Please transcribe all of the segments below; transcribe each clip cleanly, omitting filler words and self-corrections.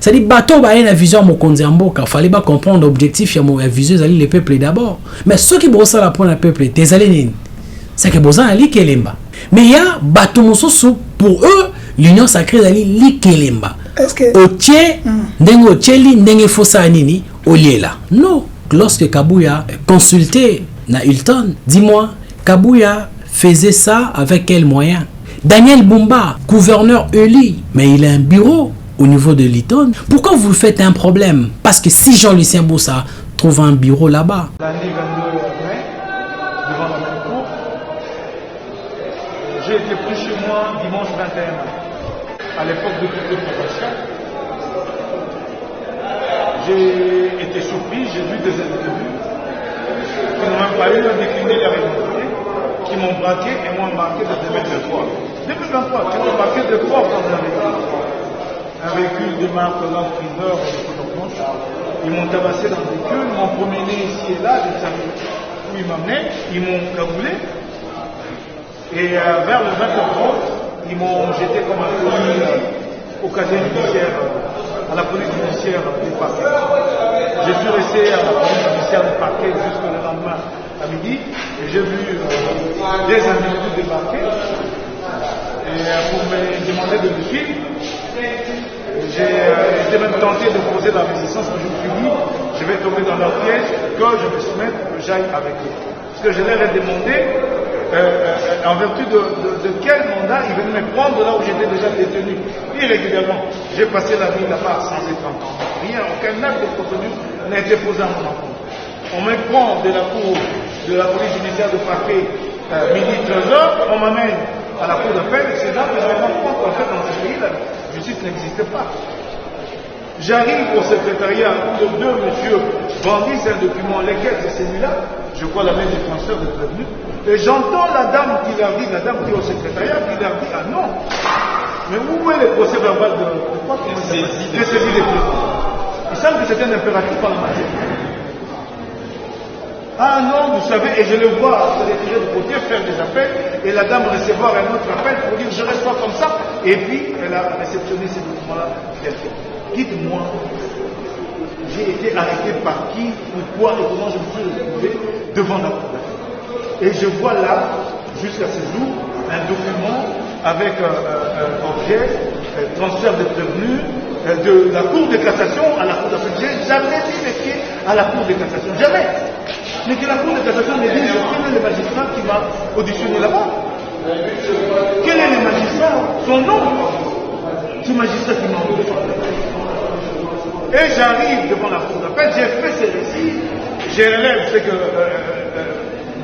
C'est-à-dire, bateau, bah, une vision mon konzamboka. Fallait pas comprendre l'objectif, il y a mon vision, d'aller les peuples d'abord. Mais ceux qui brossent la pointe, le peuple, t'es allé, c'est que besoin d'aller kelemba. Mais il y a bateau mososo, pour eux, l'union sacrée d'aller li kelemba. Est-ce que. Otié, n'engo tcheli, n'engo fossa nini, oliela. Non. Lorsque Kabouya consultait na Hilton, dis-moi, Kabouya faisait ça avec quels moyens? Daniel Bumba, gouverneur élu, mais il a un bureau au niveau de Hilton. Pourquoi vous faites un problème? Parce que si Jean-Lucien Boussa trouve un bureau là-bas. L'année 22 mai, devant la même cour, j'ai été pris chez moi dimanche 21 mai, à l'époque de toute l'opération. J'ai été surpris, j'ai vu des individus qui n'ont même pas eu à décliner la réalité, qui m'ont braqué et m'ont embarqué dans 2023. 2023, qui m'ont embarqué de force dans un véhicule. Un véhicule de marque Land Cruiser de couleur blanche. Ils m'ont tabassé dans le véhicule, m'ont promené ici et là, je ne savais où ils m'amenaient, ils m'ont cagoulé. Et vers le 20h30, ils m'ont jeté comme un colis au casier judiciaire, à la police judiciaire du parquet. Je suis resté à la police judiciaire du parquet jusqu'au lendemain à midi et j'ai vu des individus débarquer et pour me demander de me suivre. J'ai été même tenté de poser la résistance, mais je me suis dit, je vais tomber dans leur piège, que je me soumette, que j'aille avec eux. Parce que je leur ai demandé en vertu de quel mandat ils venaient me prendre là où j'étais déjà détenu irrégulièrement. J'ai passé la nuit là-bas sans être entendu. Rien, aucun acte de procédure n'a été posé à mon encontre. On me prend de la cour de la police judiciaire de parquet midi 13h, on m'amène à la cour d'appel, c'est là que je me rends compte qu'en fait dans ce pays la justice n'existe pas. J'arrive au secrétariat où deux messieurs bandissent un document, lesquels c'est celui-là, je crois la main du transfert de prévenu, et j'entends la dame qui leur dit, la dame qui est au secrétariat, qui leur dit, ah non, mais où est le procès verbal de quoi? De saisie des prévenus. Il semble que c'est un impératif en la matière. Ah non, vous savez, et je le vois se retirer de côté, faire des appels, et la dame recevoir un autre appel pour dire je reçois comme ça, et puis elle a réceptionné ces documents-là. Dites-moi, j'ai été arrêté par qui, pourquoi et comment je me suis retrouvé devant la cour. Et je vois là, jusqu'à ce jour, un document avec objet, transfert de prévenus, de la cour de cassation à la cour d'appel. J'ai jamais mis les pieds à la cour de cassation, jamais. Mais que la cour de cassation me dise quel est le magistrat qui m'a auditionné là-bas. Quel est le magistrat? Son nom. Ce magistrat qui m'a auditionné. Et j'arrive devant la cour d'appel, j'ai fait ces récits, je relève ce que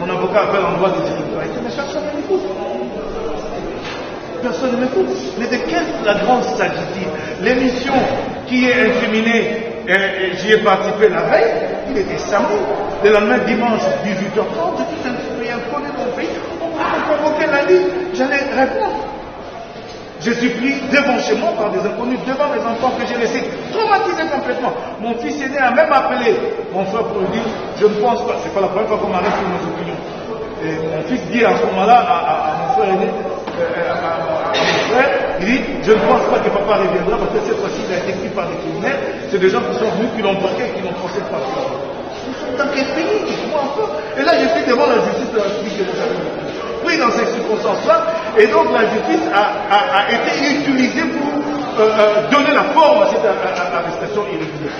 mon avocat appelle en droit de titularisation, mais personne ne m'écoute. Personne ne m'écoute. Mais de quelle flagrance s'agit-il? L'émission qui est incriminée, j'y ai participé la veille, il était samedi. Le lendemain, dimanche, 18h30, je dis, il y a un problème dans mon pays, on m'a convoqué lundi, j'allais répondre. Je suis pris devant chez moi par des inconnus, devant mes enfants que j'ai laissés traumatisés complètement. Mon fils aîné a même appelé mon frère pour lui dire, je ne pense pas, c'est pas la première fois qu'on m'arrête sur mes opinions. Et mon fils dit à ce moment-là à mon frère aîné, à mon frère, il dit, je ne pense pas que papa reviendra parce que cette fois-ci il a été pris par des criminels, c'est des gens qui sont venus, qui l'ont braqué, qui l'ont forcé de partir. Nous sommes dans quel pays, dites-moi encore. Et là je suis devant la justice de la République de l'État. Pris dans ces circonstances-là, et donc la justice a été utilisée pour donner la forme à cette arrestation irrégulière.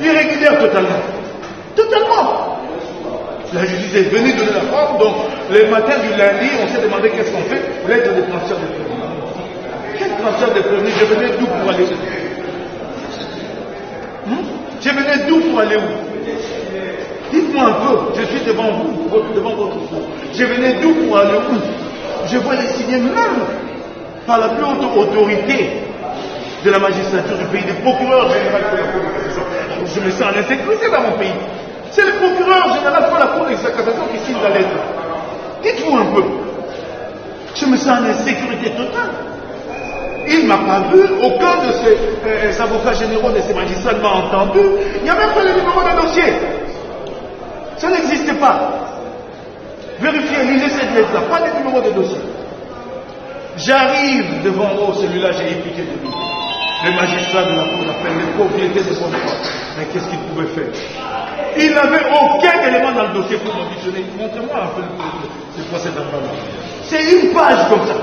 Irrégulière totalement. Totalement. La justice est venue donner la forme, donc le matin du lundi, on s'est demandé qu'est-ce qu'on fait, l'aide de transfert de prévenus. Quel transfert de prévenus? Je venais d'où pour aller où? Je venais d'où pour aller où? Dites-moi un peu, je suis devant vous, devant votre cour. Je venais d'où pour aller où? Je vois les signer même par la plus haute autorité de la magistrature du pays, le procureur général de la Cour de cassation. Je me sens en insécurité dans mon pays. C'est le procureur général de la Cour de cassation qui signe la lettre. Dites-vous un peu. Je me sens en insécurité totale. Il ne m'a pas vu, aucun de ces avocats généraux, de ces magistrats ne m'a entendu. Il n'y a même pas le numéro de dossier. Ça n'existe pas. Vérifiez, lisez cette lettre-là, pas de numéro de dossier. J'arrive devant eux, celui-là, j'ai épiqué de lui. les magistrats de la Cour d'appel, les propriétaires de bonne foi. Mais qu'est-ce qu'ils pouvaient faire? Il n'avait aucun élément dans le dossier pour m'auditionner. Montrez-moi un peu le procès d'Ambala. C'est une page comme ça.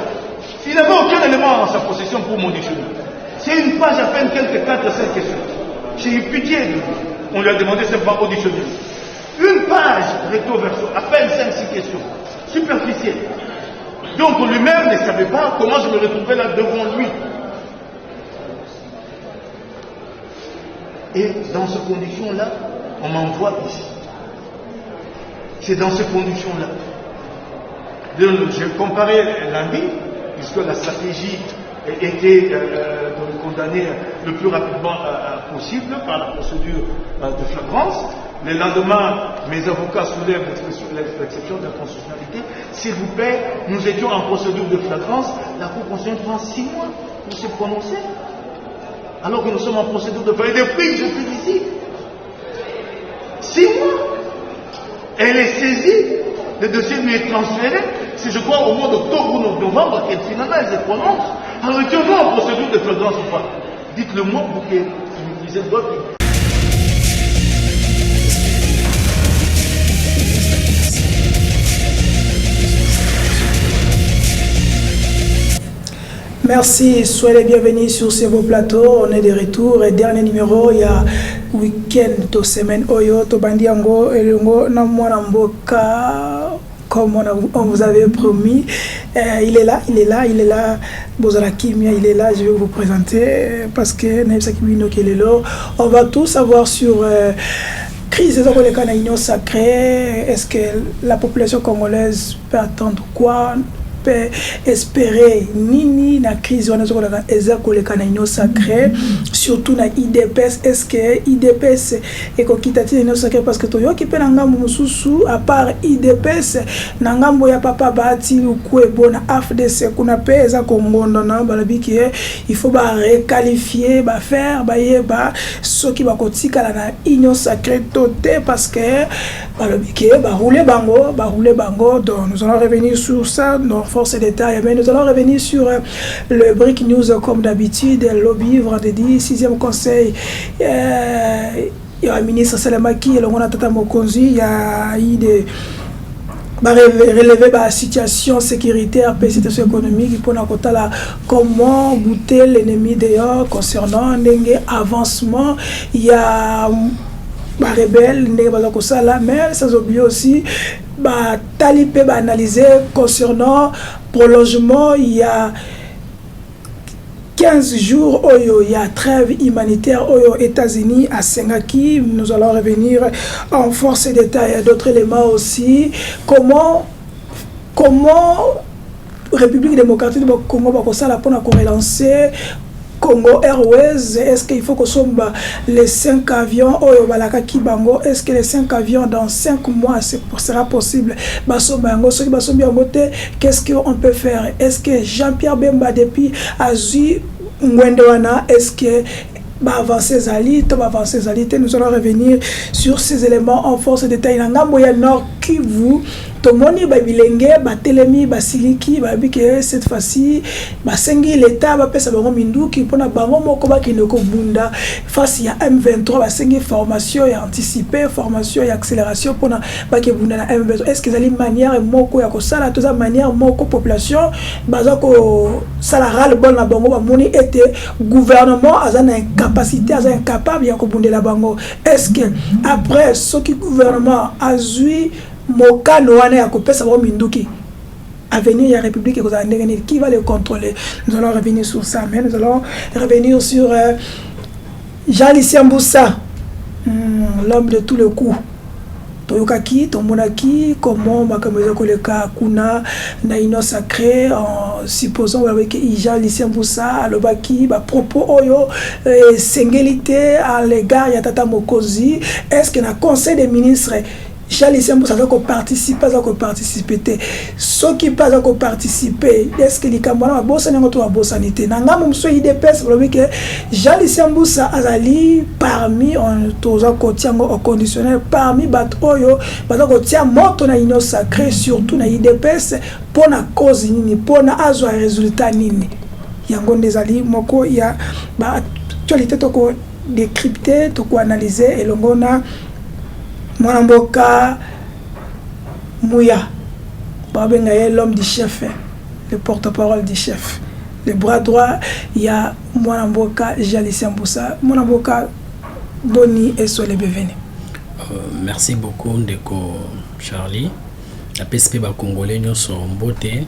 Il n'avait aucun élément en sa possession pour m'auditionner. C'est une page à peine quelques 4 à 5 questions. J'ai eu pitié de lui. On lui a demandé simplement auditionner. Une page recto verso, à peine 5-6 questions. Superficielles. Donc lui-même ne savait pas comment je me retrouvais là devant lui. Et dans ces conditions-là, on m'envoie ici. C'est dans ces conditions-là. J'ai comparé lundi, puisque la stratégie était de condamner le plus rapidement possible par la procédure de flagrance. Le lendemain, mes avocats soulèvent l'exception de la constitutionnalité. S'il vous plaît, nous étions en procédure de flagrance. La Cour constitutionnelle prend 6 mois pour se prononcer. Alors que nous sommes en procédure de flagrance. Et depuis que je suis ici, 6 mois. Elle est saisie, le dossier lui est transféré. C'est, je crois, au mois d'octobre ou novembre qu'elle finalement elle se prononce. Alors, étions-nous en procédure de flagrance ou pas? Dites-le moi pour que vous utilisez votre. Merci, soyez les bienvenus sur ce beau plateau. On est de retour et dernier numéro, il y a week-end, to semaine Oyo, to Bandiango, et le mot Namwanamboka, comme on vous avait promis. Il est là. Bozala Kimia, il est là, je vais vous présenter parce que Naïsa Kimino qui est là. On va tout savoir sur crise des Union sacrée. Est-ce que la population congolaise peut attendre quoi? Peut espérer nini na crise wana zoko la ezako na union sacrée, surtout na IDPS. Est-ce que IDPS est kokitati union sacrée parce que toyo ki pe na ngambo mususu à part IDPS na ngambo ya papa bati ukwe bona AFDC kuna pe ezako ngondo na balabiki il faut ba requalifier ba faire ba yeba soki ba kotika la na union sacrée toté parce que balabiki ba rouler bango. Donc nous allons revenir sur ça dans force d'État. Mais nous allons revenir sur le Brick News comme d'habitude. Le lobby vendredi, 6e conseil. Il y a un ministre Salamaki, le Rwanda Tata Mokonzi, il y a eu des relever la situation sécuritaire et situation économique pour comment bouter l'ennemi dehors concernant l'avancement. Il y a rebelle, mais sans oublier aussi talibé analysé concernant prolongement. Il y a 15 jours, il y a trêve humanitaire aux États-Unis à Sengaki. Nous allons revenir en force d'État et d'autres éléments aussi. Comment République démocratique du Congo va relancer Congo Airways? Est-ce qu'il faut que les 5 avions est-ce que les 5 avions dans 5 mois sera possible? Qu'est-ce qu'on peut faire? Est-ce que Jean-Pierre Bemba depuis Azu Ngwendoana, est-ce que avancer Zali, nous allons revenir sur ces éléments en force de détail. Nangamboya Nord Kivu, Tomoni Babilenge, Batelemi, Basiliki, Babike, cette fois-ci, Basengi l'État, Bapesa Bango Minduki, Pona Bango Mokoba Kinoko Bunda, face à M23, Basengi formation et anticipée, formation et accélération, Pona Bake Bunda na M23. Est-ce que Zali manière Moko Yakosala, toute manière Moko population, Bazako Salaral Bon na Bango, Bamoni était gouvernement, Azana capacité, Azana incapable, Yakobunde la Bango. Est-ce que après ce qui gouvernement a joué, Moka Noane a coupé sa minduki. Avenir de la République qui va le contrôler? Nous allons revenir sur ça, mais nous allons revenir sur Jean-Lucien Mboussa, l'homme de tous les coups. Toyokaki, Tomonaki, comment Makamozo Koleka Kuna, Naino Sacré, en supposant que Jean-Lucien Mboussa, Alobaki, propos Oyo, singulité à l'égard de Tata Mokonzi. Est-ce que le Conseil des ministres Jean-Lucien Mboussa va participer, ceux qui pas à participer, est-ce que les Camerounais vont bosser dans bossa nité? Nanga mumso IDPS que Jean-Lucien Mboussa azali parmi tous en côtiango au conditionnel parmi batoyo bazako tia moto na union sacrée surtout na IDPS pour na cause nini pour na azwa résultat nini. yango ndezali moko ya ba actualité toko décrypter toko analyser elongo na mwana mboka Mouya babenga ye l'homme du chef, le porte-parole du chef, le bras droit. Il y a mwana mboka Jalisi Mboussa. Mwana mboka boni et soyez bienvenue. Merci beaucoup Ndeko Charlie. La PSP ba congolais nous sont beauté,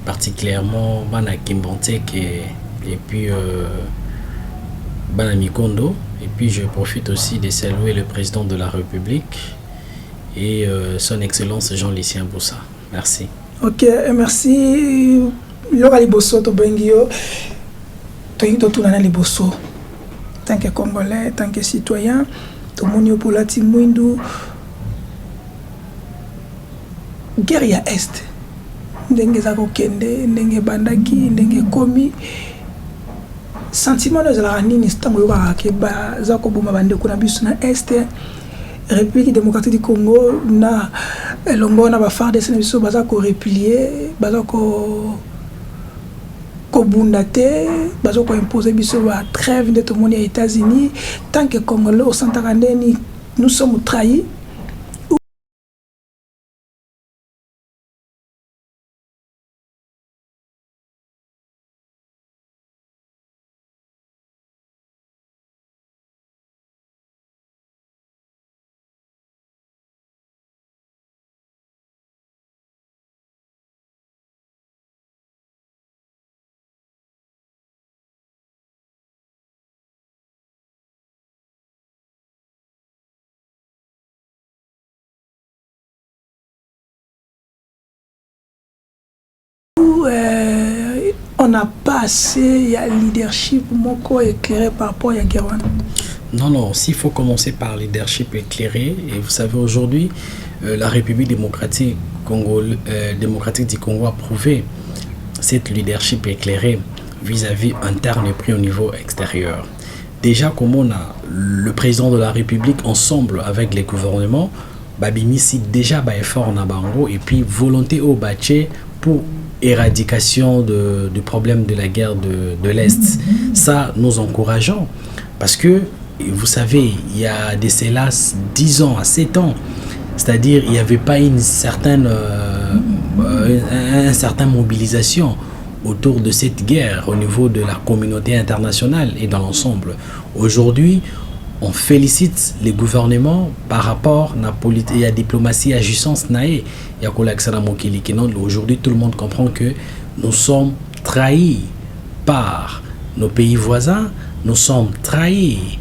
particulièrement bana Kimbontek et puis bana Mikondo. Et puis je profite aussi de saluer le président de la République et son excellence Jean-Lucien Mboussa. Merci. Ok, merci. Loka liboso to bengio to tunana liboso. Tant que Congolais, tant que citoyen, to monio polati mwindu guerre ya est. Ndenge za kokende, ndenge bandaki, ndenge komi. Sentiment de la nini stango yoka ke ba za ko boma bande kuna biso na est. République démocratique du Congo na elongo na ba FARDC na biso baza ko replier, baza ko bundate, baza ko imposer biso ba trêve de tout monde aux États-Unis. Tant que Congolais au Santarandeni nous sommes trahis. On n'a pas assez de leadership éclairé par rapport à Guerwan. Non, s'il faut commencer par leadership éclairé, et vous savez aujourd'hui, la République démocratique du Congo a prouvé cette leadership éclairé vis-à-vis interne et puis au niveau extérieur. Déjà, comme on a le président de la République ensemble avec les gouvernements, Babimisi déjà effort na bango et puis volonté au bâché pour éradication du problème de la guerre de l'Est. Ça, nous encourageons. Parce que, vous savez, il y a de cela 10 ans à 7 ans, c'est-à-dire il n'y avait pas une certaine mobilisation autour de cette guerre au niveau de la communauté internationale et dans l'ensemble. Aujourd'hui, on félicite les gouvernements par rapport à la diplomatie agissance nae. Aujourd'hui, tout le monde comprend que nous sommes trahis par nos pays voisins, nous sommes trahis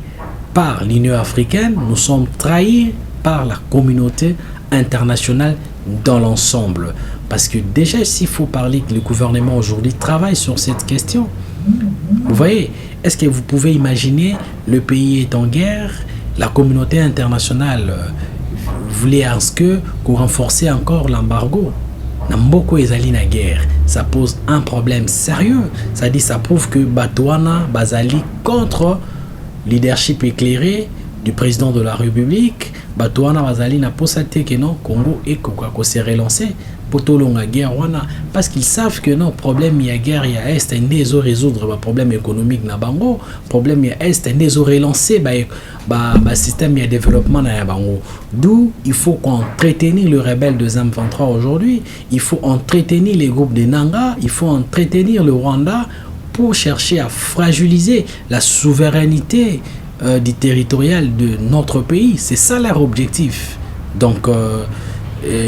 par l'Union africaine, nous sommes trahis par la communauté internationale dans l'ensemble. Parce que déjà, s'il faut parler que le gouvernement aujourd'hui travaille sur cette question, vous voyez, est-ce que vous pouvez imaginer le pays est en guerre, la communauté internationale voulait qu'on renforcer encore l'embargo. Namboko ezali na guerre, ça pose un problème sérieux. Ça dit, ça prouve que Batouana Bazali contre leadership éclairé du président de la République. Batouana Bazali n'a pas saté que non Congo et Coca s'est relancé pour tout longa guerre wana parce qu'ils savent que non problème il y a guerre il y a est des eaux résoudre le problème économique na bango problème il y a est des eaux relancer système il y a développement na bango d'où il faut qu'entretenir le rebelle de M23 aujourd'hui, il faut entretenir les groupes de Nanga, il faut entretenir le Rwanda pour chercher à fragiliser la souveraineté du territorial de notre pays. C'est ça leur objectif. Donc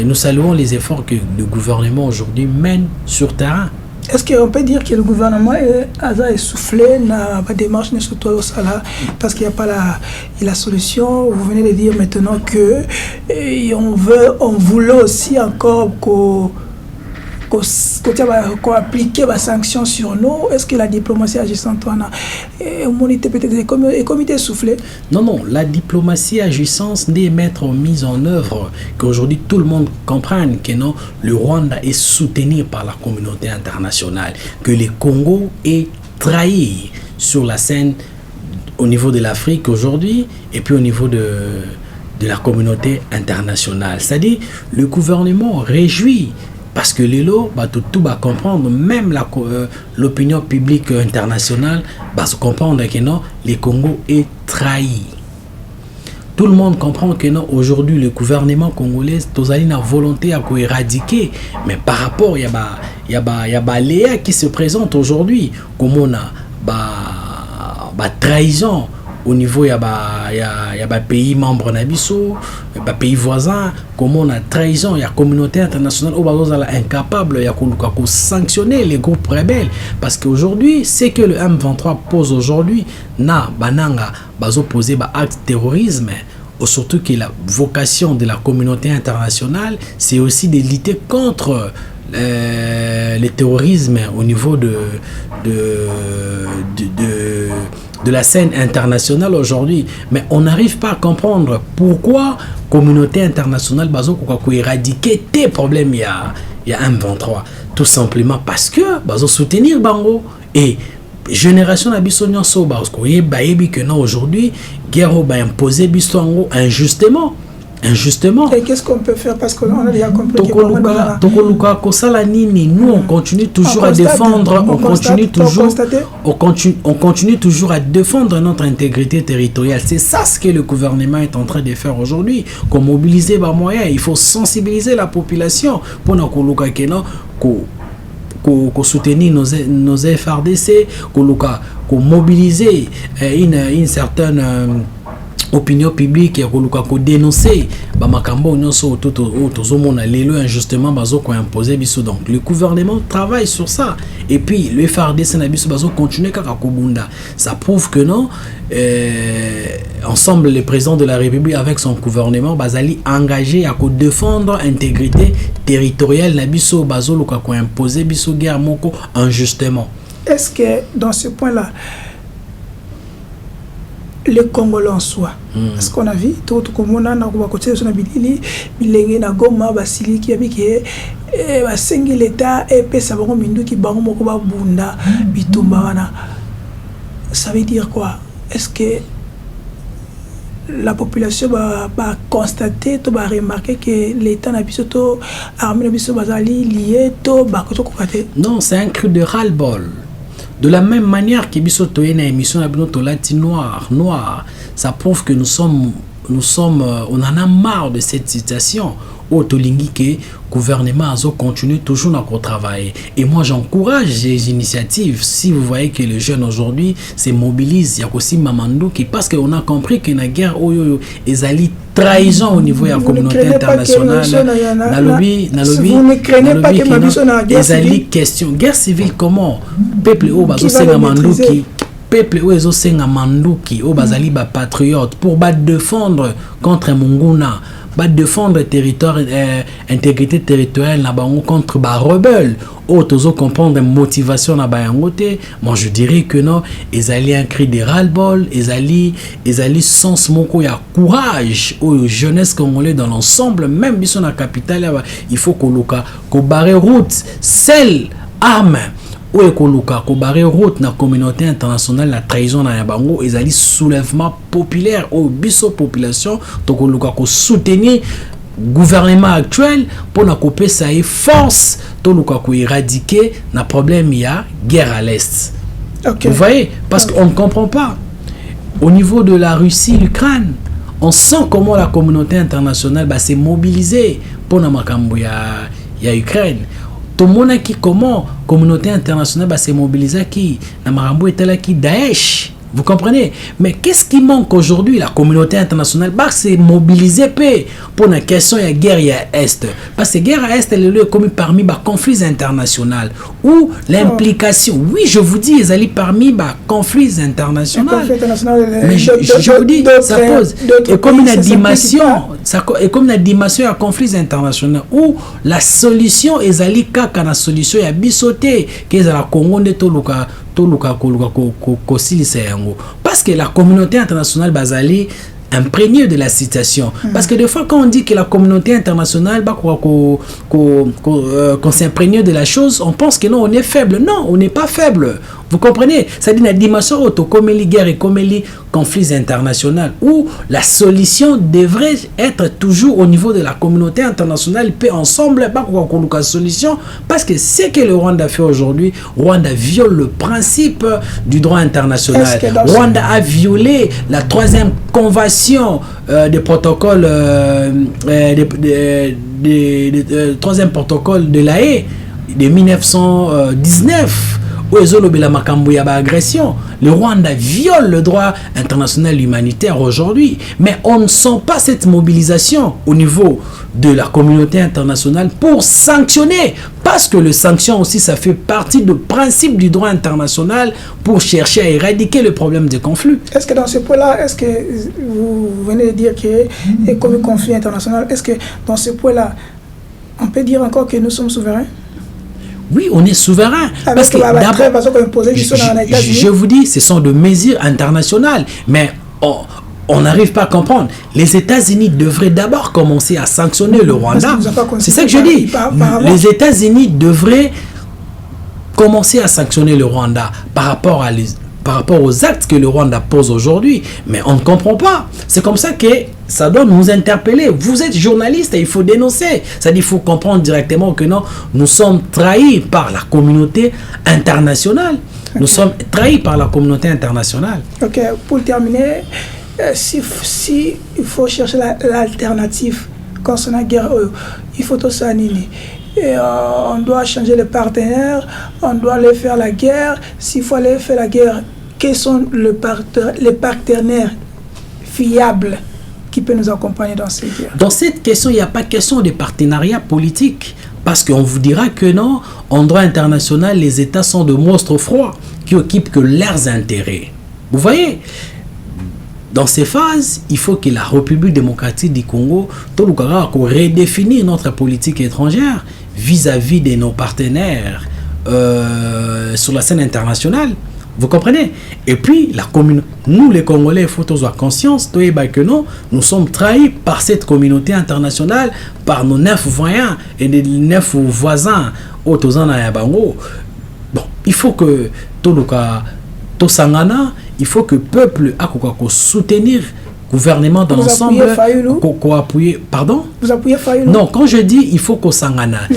nous saluons les efforts que le gouvernement aujourd'hui mène sur terrain. Est-ce qu'on peut dire que le gouvernement est essoufflé dans la démarche de Salah parce qu'il n'y a pas la solution? Vous venez de dire maintenant que on voulait aussi encore qu'on applique des sanctions sur nous. Est-ce que la diplomatie agissante est peut-être comité soufflé? Non, la diplomatie agissante doit mettre mise en œuvre, qu'aujourd'hui tout le monde comprenne que non, le Rwanda est soutenu par la communauté internationale, que le Congo est trahi sur la scène au niveau de l'Afrique aujourd'hui et puis au niveau de la communauté internationale. C'est-à-dire le gouvernement réjouit parce que les lots tout va comprendre, même l'opinion publique internationale va se comprendre que non, le Congo est trahi. Tout le monde comprend que non, aujourd'hui le gouvernement congolais a une volonté à éradiquer, mais par rapport il y a Léa qui se présente aujourd'hui comme on a trahison au niveau il y a pays membres nabiso, pays voisins, comme on a trahison, il y a communauté internationale où est incapable il y a sanctionner les groupes rebelles, parce qu'aujourd'hui c'est que le M23 pose aujourd'hui na bananga poser acte terrorisme, surtout que la vocation de la communauté internationale c'est aussi de lutter contre le terrorisme au niveau de la scène internationale aujourd'hui. Mais on n'arrive pas à comprendre pourquoi la communauté internationale va éradiquer tes problèmes il y a M23. Tout simplement parce que va soutenir Bango et génération d'Abisso Nyonso parce que non aujourd'hui guerre va imposer Bistongo injustement. Et qu'est-ce qu'on peut faire, parce qu'on a déjà compris Tokoluka Kosala Nini, nous on continue toujours à défendre, on continue toujours à défendre notre intégrité territoriale. C'est ça ce que le gouvernement est en train de faire aujourd'hui, qu'on mobiliser les moyens, il faut sensibiliser la population pour Nakoluka Keno qu'on soutenir nos FRDC, qu'on mobiliser une certaine opinion publique et qu'on dénoncer makambo nyonso tozomona lelo injustement ko imposer biso. Donc le gouvernement travaille sur ça, et puis le FARDC na biso bazo continuer kaka kobunda. Ça prouve que non, ensemble le président de la République avec son gouvernement bazali engagé à défendre l'intégrité territoriale na biso bazo luka ko imposer biso guerre moko injustement. Est-ce que dans ce point là le Congolais en soi, parce qu'on a vu tout comme on a côté sur Bilili, Bilenge na Goma, Basili qui a dit que Basengi l'État et puis ça va comme Mindu qui bango moko ba bunda bitumba wana. Ça veut dire quoi? Est-ce que la population va constater, va remarquer que l'État n'a plus to armée n'a plus bazali lié to ba ko kokate? Non, c'est un cri de ras-le-bol. De la même manière que Bisso Toyena émission à Binoto Lati noir, ça prouve que on en a marre de cette situation. Autolingi que gouvernement Azo continue toujours à travailler. Et moi j'encourage les initiatives. Si vous voyez que les jeunes aujourd'hui se mobilisent, il y a aussi Mamandou qui, parce qu'on a compris que la guerre ils allaient trahison au niveau de la communauté internationale. Vous ne craignez pas que Mabison a guerre civile? Question guerre civile comment? Peuple au bazo senga Manduki. Peuple où ils ont senga Manduki au bazali ba patriote pour défendre contre Munguna. Défendre territoire, intégrité territoriale contre les rebelles. Autres comprendre motivation na bayangote. Moi je dirais que non, ils allaient un cri de ras-le-bol, ils allaient sens moko ya courage aux jeunesse congolais dans l'ensemble, même si on a capitale, il faut qu'on barre route, seule arme. Ou ekoluka ko barrer route na communauté internationale la trahison na yabango ezali soulèvement populaire au biso population tokoluka ko soutenir gouvernement actuel pour na couper sa force toluka ko éradiquer na problème il y a guerre à l'est. Okay. Vous voyez, parce qu'on ne comprend pas au niveau de la Russie, l'Ukraine, on sent comment la communauté internationale s'est mobilisée pour na makambo ya Ukraine. Tout le monde qui comment communauté internationale s'est mobilisée qui na marambo etala qui Daesh, vous comprenez? Mais qu'est-ce qui manque aujourd'hui? La communauté internationale s'est mobilisée pour la question de la guerre à Est, parce que la guerre à Est elle est comme parmi les conflits internationaux où l'implication, oui je vous dis, ils allaient parmi les conflits internationaux, mais je vous dis ça pose et comme une dimension à conflits internationaux où la solution est allée kaka na solution ya bisoté qu'ils la Congo de toluka parce que la communauté internationale basali imprégné de la situation. Parce que des fois quand on dit que la communauté internationale qu'on s'imprègne de la chose, on pense que non, on est faible. Non, on n'est pas faible. Vous comprenez? C'est-à-dire la dimension autocomélie guerre et comélie conflits internationaux, où la solution devrait être toujours au niveau de la communauté internationale, paix ensemble, pas qu'on la solution, parce que ce que le Rwanda fait aujourd'hui, Rwanda viole le principe du droit international. Rwanda a violé la 3e convention des protocoles, 3e protocole de la Haye de 1919. Le Rwanda viole le droit international humanitaire aujourd'hui, mais on ne sent pas cette mobilisation au niveau de la communauté internationale pour sanctionner, parce que le sanction aussi, ça fait partie du principe du droit international pour chercher à éradiquer le problème des conflits. Est-ce que dans ce point-là, est-ce que vous venez de dire que comme un conflit international, est-ce que dans ce point-là, on peut dire encore que nous sommes souverains? Oui, on est souverain. Parce que d'abord, je vous dis, ce sont des mesures internationales. Mais on n'arrive pas à comprendre. Les États-Unis devraient d'abord commencer à sanctionner le Rwanda. C'est ça que je dis. Les États-Unis devraient commencer à sanctionner le Rwanda par rapport aux actes que le Rwanda pose aujourd'hui. Mais on ne comprend pas. C'est comme ça que ça doit nous interpeller. Vous êtes journaliste et il faut dénoncer. C'est-à-dire qu'il faut comprendre directement que non, nous sommes trahis par la communauté internationale. Okay. Nous sommes trahis par la communauté internationale. Ok, pour terminer, si il faut chercher l'alternative concernant la guerre, il faut tout ça annuler. Et on doit changer les partenaires, on doit aller faire la guerre. S'il faut aller faire la guerre, quels sont les partenaires fiables qui peuvent nous accompagner dans cette guerre? Dans cette question, il n'y a pas question de partenariat politique. Parce qu'on vous dira que non, en droit international, les États sont de monstres froids qui occupent que leurs intérêts. Vous voyez? Dans ces phases, il faut que la République démocratique du Congo redéfinisse notre politique étrangère vis-à-vis de nos partenaires sur la scène internationale. Vous comprenez? Et puis, nous les Congolais, il faut avoir conscience que nous sommes trahis par cette communauté internationale, par nos 9 voyants et les 9 voisins au Bango. Bon, il faut que il faut que le peuple soutenir le gouvernement dans l'ensemble. Pardon? Vous appuyez Fayulu? Non, quand je dis il faut qu'on s'engana, il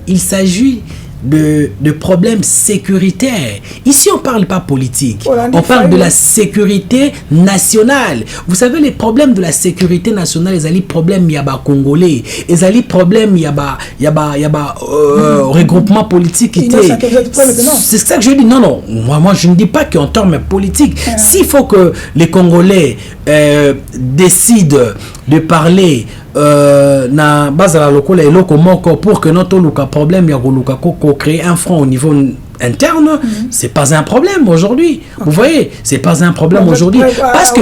s'agit de problèmes sécuritaires. Ici, on ne parle pas politique. On parle de la sécurité nationale. Vous savez, les problèmes de la sécurité nationale, les problèmes congolais, les problèmes regroupement politique. C'est ça que je dis. Non. Moi, je ne dis pas qu'en termes politiques. S'il faut que les Congolais décident de parler na base la locale et locomoko pour que notre problème créer un front au niveau interne, c'est pas un problème aujourd'hui. Okay. Vous voyez, c'est pas un problème aujourd'hui parce que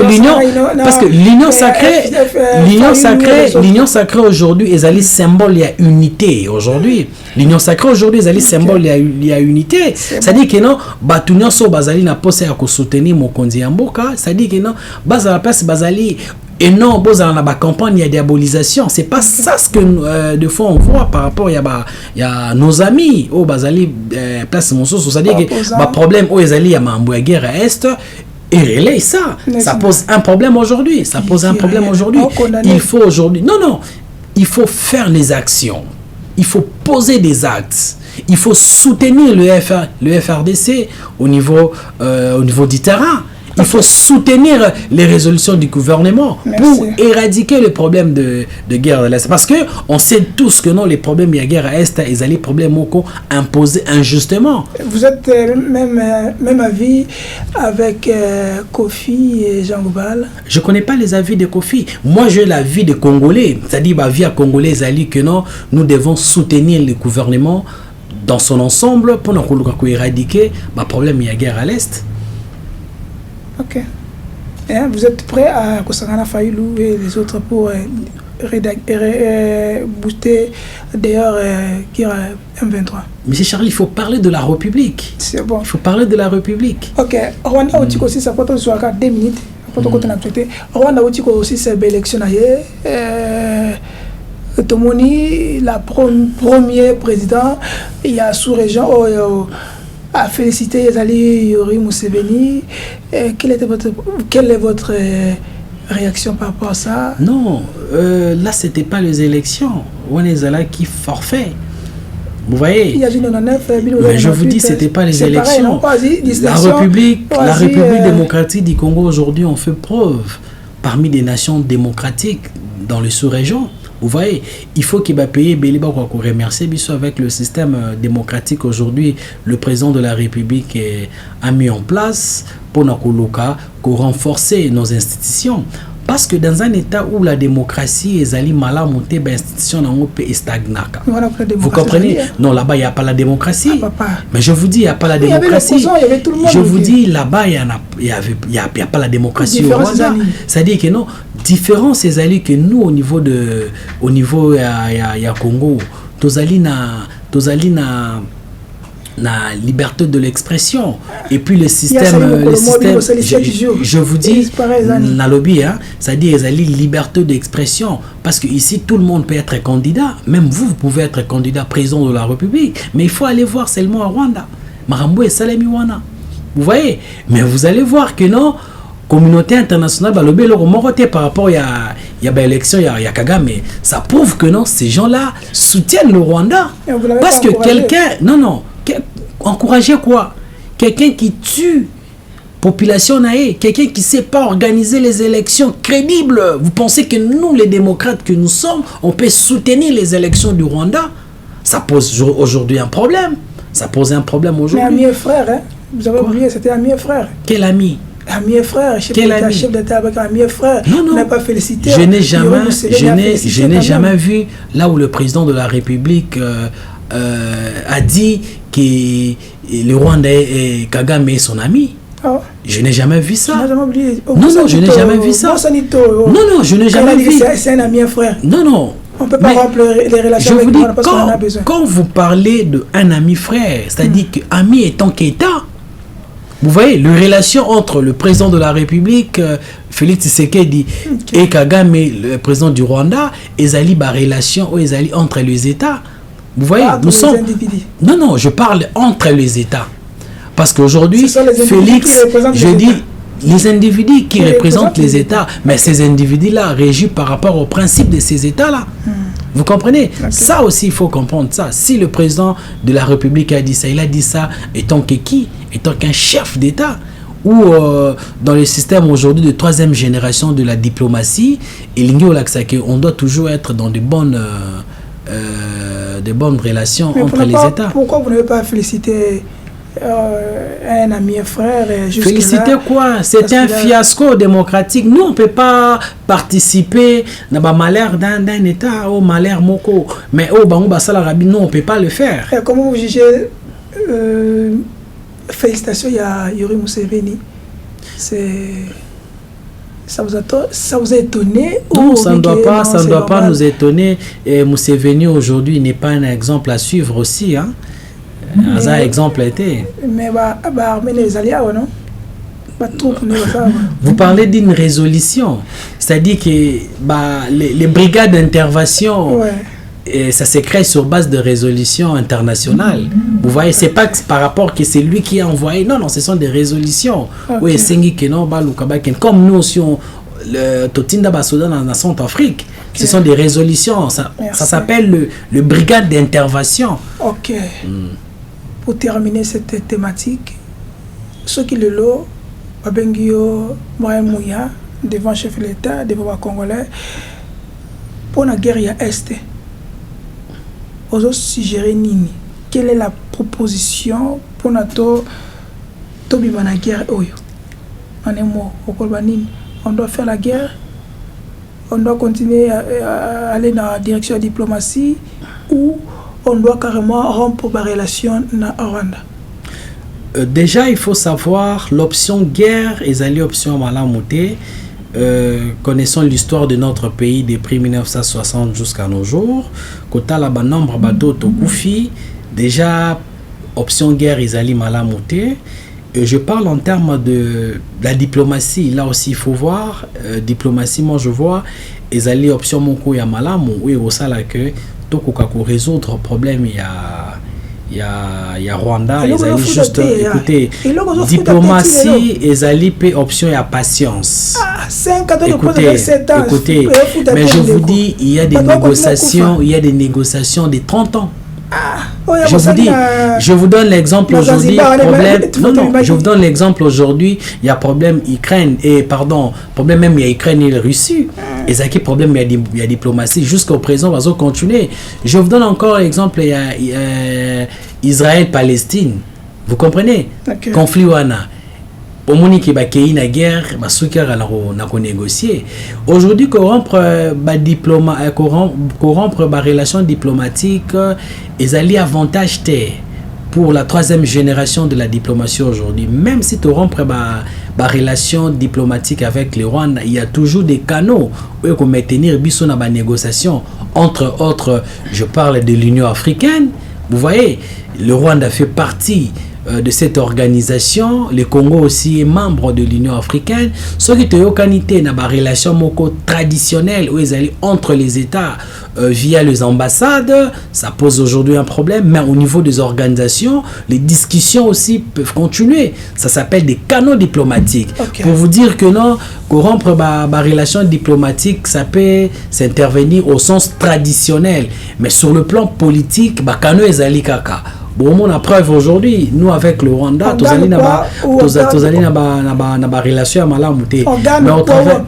l'union sacrée aujourd'hui est allée symbole il y a unité aujourd'hui. L'union sacrée aujourd'hui est allée symbole il y a unité. Ça dit que non batunyo so bazali na poste ya ko soutenir mokonzi ya mboka, ça dit que non bazala place bazali. Et non, bon, dans la campagne, il y a diabolisation. C'est pas ça ce que de fois on voit par rapport à nos amis au Bazali place mon sauce. C'est-à-dire que problème au Bazali il y a ma guerre à est et relaye ça. Ça pose un problème aujourd'hui. Ça pose un problème aujourd'hui. Il faut aujourd'hui. Non. Il faut faire les actions. Il faut poser des actes. Il faut soutenir le FRDC au niveau du terrain. Il faut soutenir les résolutions du gouvernement pour éradiquer le problème de guerre de l'Est. Parce qu'on sait tous que non, les problèmes de guerre à l'Est, ils ont les problèmes imposés injustement. Vous êtes même avis avec Kofi et Jean Goubal? Je ne connais pas les avis de Kofi. Moi, j'ai l'avis des Congolais. C'est-à-dire, l'avis congolais, que non, nous devons soutenir le gouvernement dans son ensemble pour éradiquer le problème de guerre à l'Est. Ok. Vous êtes prêts à Kosangana Fayulu et les autres pour booster d'ailleurs M23? Monsieur Charles, il faut parler de la République. C'est bon. Il faut parler de la République. Ok. Rwanda aussi, ça peut être 2 minutes. Rwanda aussi, c'est l'élection. Tomoni, la premier président, il y a sous-région. à féliciter Ezali Yuri Museveni. Quelle est votre réaction par rapport à ça? Non, là c'était pas les élections. On est là qui forfait. Vous voyez? Il y a 99, mais je vous dis, c'était pas les élections. Pareil, la République démocratique du Congo aujourd'hui, on fait preuve parmi des nations démocratiques dans le sous-région. Vous voyez, il faut qu'il va payer Béliba pour remercier Bissou avec le système démocratique aujourd'hui. Le président de la République a mis en place pour renforcer nos institutions. Parce que dans un état où la démocratie est allée mal montée, l'institution est stagnée. Vous comprenez? Non, là-bas, il n'y a pas la démocratie. Mais je vous dis, il n'y a pas la démocratie. Je vous dis, là-bas, il n'y a pas la démocratie au Rwanda. C'est-à-dire que non, différents ces alliés que nous, au niveau Congo, tous alliés la liberté de l'expression et puis le système je vous dis na lobby c'est-à-dire la liberté d'expression parce que ici tout le monde peut être candidat, même vous pouvez être candidat président de la République, mais il faut aller voir seulement à Rwanda Marambo et Salemi Wana, vous voyez, mais vous allez voir que non, communauté internationale lobby par rapport à l'élection il y a Kagame, mais ça prouve que non, ces gens-là soutiennent le Rwanda parce que quelqu'un encourager quoi? Quelqu'un qui tue population naïe, quelqu'un qui ne sait pas organiser les élections crédibles. Vous pensez que nous, les démocrates que nous sommes, on peut soutenir les élections du Rwanda? Ça pose aujourd'hui un problème. Ça pose un problème aujourd'hui. Mais ami et frère, hein? Vous avez oublié, c'était ami et frère. Quel ami? Ami et frère, chef d'État avec ami et frère. Non, non. On n'a pas félicité. Je n'ai jamais vu là où le président de la République a dit que le Rwandais Kagame est son ami. Oh. Je n'ai jamais vu ça. Non, je n'ai jamais vu ça. Non, je n'ai jamais vu. C'est un ami et frère. Non. On ne peut pas remplir les relations avec lui parce qu'on en a besoin. Quand vous parlez d'un ami frère, c'est-à-dire qu'ami étant qu'État, vous voyez, les relations entre le président de la République, Félix Tshisekedi, et Kagame, le président du Rwanda, ils ont relation entre les États. Vous voyez, nous sommes... Non, je parle entre les États. Parce qu'aujourd'hui, Félix, je dis, les individus qui représentent les États, mais ces individus-là régissent par rapport au principe de ces États-là. Vous comprenez? Ça aussi, il faut comprendre ça. Si le président de la République a dit ça, il a dit ça étant que qui? Étant qu'un chef d'État. Ou dans le système aujourd'hui de troisième génération de la diplomatie, on doit toujours être dans de bonnes relations entre les États. Pourquoi vous n'avez pas félicité un ami et frère? Féliciter quoi? C'est un fiasco démocratique. Nous, on ne peut pas participer dans le malheur d'un État, au malheur moko. Mais au Bango Bassala Rabi, nous, on ne peut pas le faire. Et comment vous jugez félicitations à Yuri Museveni? Ça vous a étonné? Non, ça ne doit pas nous étonner. Et Museveni aujourd'hui n'est pas un exemple à suivre aussi. Hein? Un exemple a été. Mais les alliés, non? Vous parlez d'une résolution. C'est-à-dire que les brigades d'intervention, ouais, ça se crée sur base de résolutions internationales. Vous voyez, c'est pas par rapport que c'est lui qui a envoyé. Non, ce sont des résolutions. Oui, comme nous aussi, le Totinda Basoda dans la Centrafrique. Ce sont des résolutions. Ça s'appelle le brigade d'intervention. Ok. Pour terminer cette thématique, ceux qui le lot, Babengio, Mouya, devant le chef de l'État, devant les Congolais, pour la guerre à Est, aux autres suggérer Nini. Quelle est la proposition pour notre la guerre? En un mot, on doit faire la guerre, on doit continuer à aller dans la direction de la diplomatie ou on doit carrément rompre la relation na Rwanda? Déjà, il faut savoir l'option guerre et l'option malamouté. Connaissons l'histoire de notre pays depuis 1960 jusqu'à nos jours. Kota la nombre bateau Tokoufi. Déjà, option guerre et malamouté. Je parle en termes de la diplomatie. Là aussi, il faut voir. Diplomatie, moi je vois. Et option moko ya malamu. Oui, au sala que pour résoudre le problème, il il y a Rwanda, Et ils allaient le juste foot écoutez, et le diplomatie, ils allaient payer option et à patience. 5 ans de Écoutez, 7 ans. écoutez, mais je vous dis, il y a des négociations de 30 ans. Je vous donne l'exemple aujourd'hui. Je vous donne l'exemple aujourd'hui. Il y a problème Ukraine et problème même il y a Ukraine et la Russie. Et ça qui problème il y a diplomatie jusqu'au présent va continuer. Je vous donne encore l'exemple il y a Israël-Palestine. Vous comprenez? Okay. Conflit wana. Au moment qui va qu'il na guerre, ba soukar na ko négocier. Aujourd'hui corrompre relation diplomatique, ils allaient avantage pour la 3e génération de la diplomatie aujourd'hui. Même si tu rompre relation diplomatique avec le Rwanda, il y a toujours des canaux où on maintenir biso na négociation. Entre autres, je parle de l'Union africaine. Vous voyez, le Rwanda fait partie de cette organisation. Le Congo aussi est membre de l'Union africaine. Ce qui est qualité na relation moko traditionnelle où ils allaient entre les États via les ambassades, ça pose aujourd'hui un problème. Mais au niveau des organisations, les discussions aussi peuvent continuer. Ça s'appelle des canaux diplomatiques. Okay. Pour vous dire que non, corrompre relation diplomatique, ça peut s'intervenir au sens traditionnel. Mais sur le plan politique, canaux ils allaient kaka. Bon, on a preuve aujourd'hui, nous avec le Rwanda, tous allés na relation à Malamouté. Mais au travers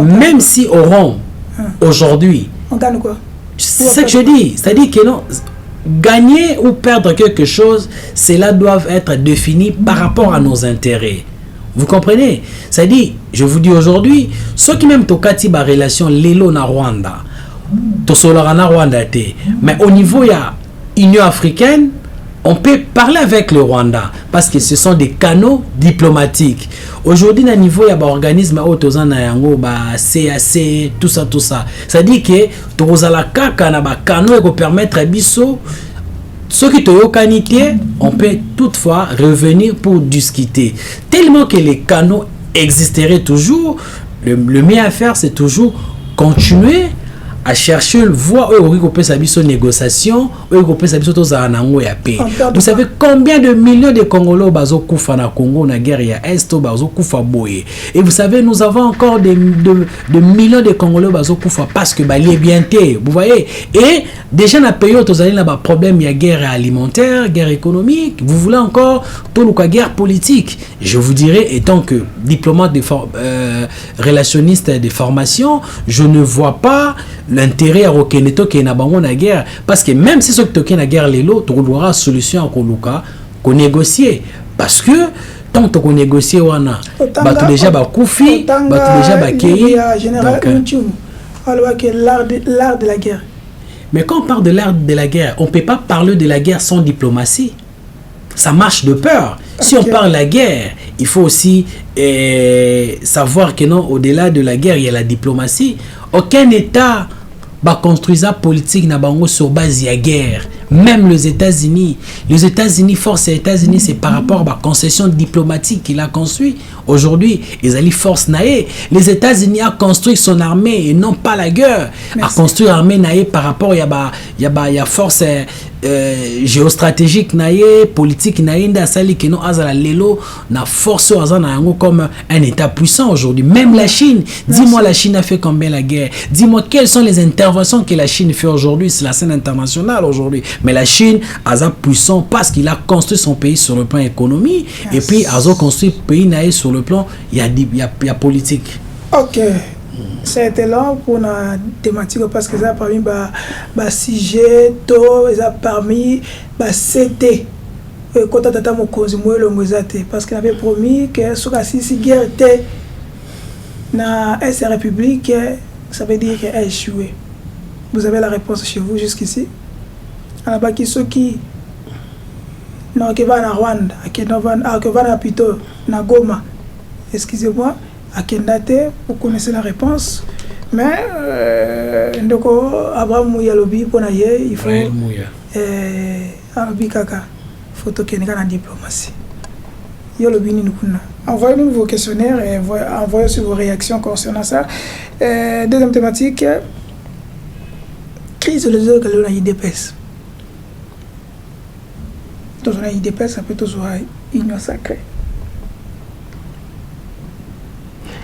même si au rond aujourd'hui, c'est ça que je dis, c'est-à-dire que non, gagner ou perdre quelque chose, cela doit être défini par rapport à nos intérêts. Vous comprenez? C'est-à-dire, je vous dis aujourd'hui, ceux qui même tokati ba relation lelo na Rwanda. Mais au niveau il y a Union africaine, on peut parler avec le Rwanda parce que ce sont des canaux diplomatiques. Aujourd'hui, à niveau il y a des organismes CAC, tout ça. Ça dit que canaux qui permettre à biso ceux qui ont qualité, on peut toutefois revenir pour discuter. Tellement que les canaux existeraient toujours, le mieux à faire c'est toujours continuer à chercher le voie où on peut s'habiller sur négociation, où on peut s'habiller sur ya paix. Vous savez combien de millions de Congolais bazo kufa na Congo na guerre ya Est bazo kufa boye. Et vous savez nous avons encore de millions de Congolais bazo kufa parce que bali est bien té. Vous voyez? Et déjà na pays aux allez là problème il y a guerre alimentaire, guerre économique, vous voulez encore tout le guerre politique. Je vous dirais étant que diplomate relationniste de formation, je ne vois pas l'intérêt à Rokeneto qui est na bango na guerre parce que même si ce qui est na guerre lelo tu aura solution à koluka ko négocier parce que tant qu'on négocier wana batu déjà ba kufi batu déjà ba kei l'art de la guerre. Mais quand on parle de l'art de la guerre, on peut pas parler de la guerre sans diplomatie. Ça marche de peur. Si on parle de la guerre, il faut aussi savoir que non, au-delà de la guerre, il y a la diplomatie. Aucun État va construire sa politique na bango sur base de la guerre. Même les États-Unis, force des États-Unis, c'est par rapport à la concession diplomatique qu'il a construit. Aujourd'hui, ils allaient force naé. Les États-Unis a construit son armée et non pas la guerre. A construit l'armée naé par rapport à la force géostratégique naé, politique naé, nda sali que non azala lelo na force azana yango comme un État puissant aujourd'hui. Même la Chine, dis-moi la Chine a fait combien la guerre? Dis-moi quelles sont les interventions que la Chine fait aujourd'hui sur la scène internationale aujourd'hui. Mais la Chine a puissant parce qu'il a construit son pays sur le plan économique et puis a construit le pays naé sur le plan il y a politique. Ok. C'était long pour la thématique parce que ça a parmi sujet to ça parmi c'était quand tata mokonzi moyo ngozate parce qu'il avait promis que sur la si guerre était na S République ça veut dire qu'elle a échoué. Vous avez la réponse chez vous jusqu'ici. Alors baki ceux qui non que va na Rwanda que va na plutôt na Goma. Excusez-moi. À Kendate, vous connaissez la réponse, mais donc Abraham Mouyalobi pour naïe, il faut Alobi Kaka, faut toquer la diplomatie. Yolobi ni nukuna. Envoyez-nous vos questionnaires et envoyez sur vos réactions concernant ça. Deuxième thématique, crise de l'eau que l'on a IDPS. Donc on a IDPS, ça peut toujours union sacrée.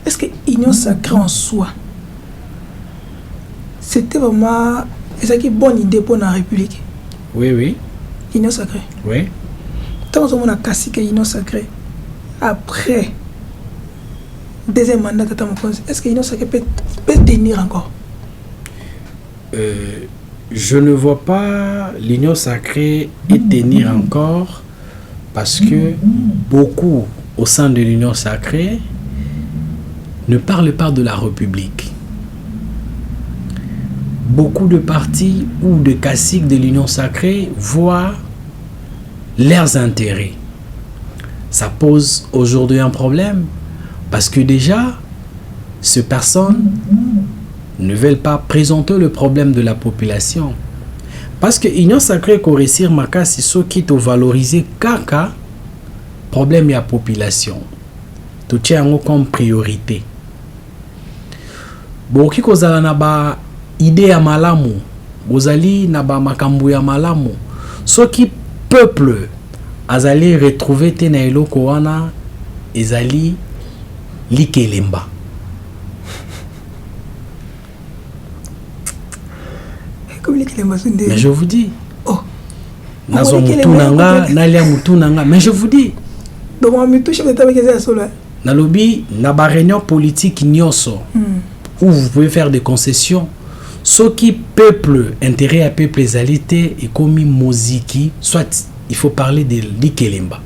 Est-ce que union sacrée en soi, c'était vraiment une bonne idée pour la République? Oui, oui. Union sacrée. Oui. Tant qu'on a cassé que union sacrée, après deuxième mandat, est-ce que l'union sacrée peut tenir encore? Je ne vois pas l'union sacrée et tenir encore parce que beaucoup au sein de l'union sacrée ne parlent pas de la République. Beaucoup de partis ou de caciques de l'union sacrée voient leurs intérêts. Ça pose aujourd'hui un problème parce que déjà, ces personnes ne veulent pas présenter le problème de la population. Parce que l'union sacrée qu'on réussir maka c'est ce qui te valoriser kaka problème de la population. Tu tiens comme priorité. Bon, qui kozala na ba idée ya malamu, bozali na ba makambu ya malamu. Ce qui peuple azali retrouver te na eloko wana ezali likelemba. Mais je vous dis, nazo mutunanga, nalia mutunanga, mais je vous dis, nalobi na ba réunion politique nyonso où vous pouvez faire des concessions, ce qui peuple intérêt à peuple ezalité et comme moziki, soit il faut parler de likelemba.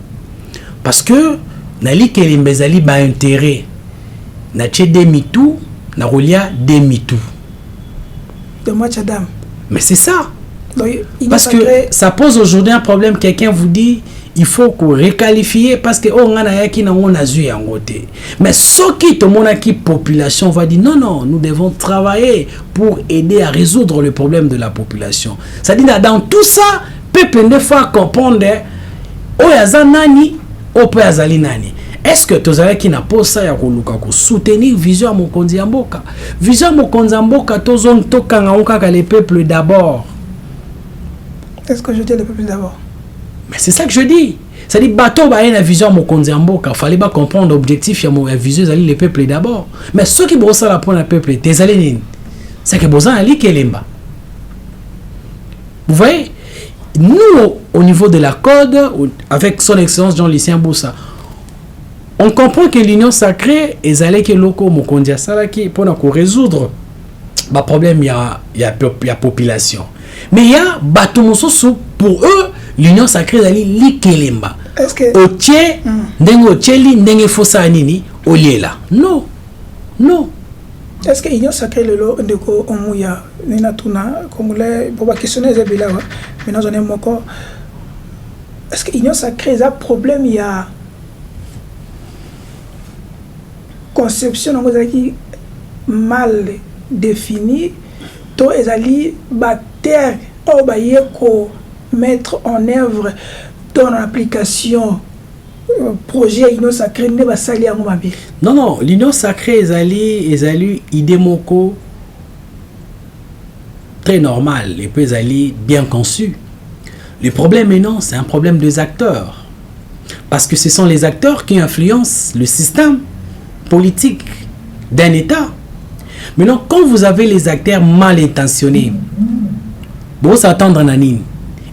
Parce que na likelemba ezali ba intérêt na tche demi-tout, na rolia demi-tout. De match Adam. Mais c'est ça. Donc, parce que ça pose aujourd'hui un problème. Quelqu'un vous dit il faut qu'on requalifie parce que on a qui n'a on a vu en côté. Mais ce qui te montre qui population va dire non, nous devons travailler pour aider à résoudre le problème de la population. Ça dit dans tout ça, peuple ne faut comprendre oh yaza nani, oh pe yazali nani. Est-ce que tu as qui n'a pas ça ya koluka ko soutenir vision mokonzi ya mboka? Vision mokonzi ya mboka tozon tokanga okaka les peuples d'abord. Est-ce que je dis le peuple d'abord? Mais c'est ça que je dis. Ça dit bateau ba une vision mokonzi ya mboka, fallait pas comprendre l'objectif ya mon vision zali les peuples d'abord. Mais ceux qui brossent la pour le peuple, tes allénines. C'est que besoin ali kelemba. Vous voyez? Nous au niveau de la code avec son excellence Jean-Lucien Boussa, on comprend que l'union sacrée est allée que loko mokondia salaki pour résoudre le problème il y a population. Mais il y a batumusosu pour eux l'union sacrée est likelemba. Est-ce que otie ndengo cheli ndenge fosa nini oliela? Non. Non. Est-ce que l'union sacrée le lot ndeko omuya nina tuna comme les pour questionner les bilawa maintenant on est moko. Est-ce que l'union sacrée a problème il y a conception qui mal définie, to ezali bactère ou bayeko mettre en œuvre ton application projet l'union sacrée ne va sali en mabi. Non, l'union sacrée ezali idée moko très normal et puis ezali bien conçu. Le problème maintenant c'est un problème des acteurs parce que ce sont les acteurs qui influencent le système politique d'un État. Maintenant, quand vous avez les acteurs mal intentionnés, vous s'attendre à Nanine.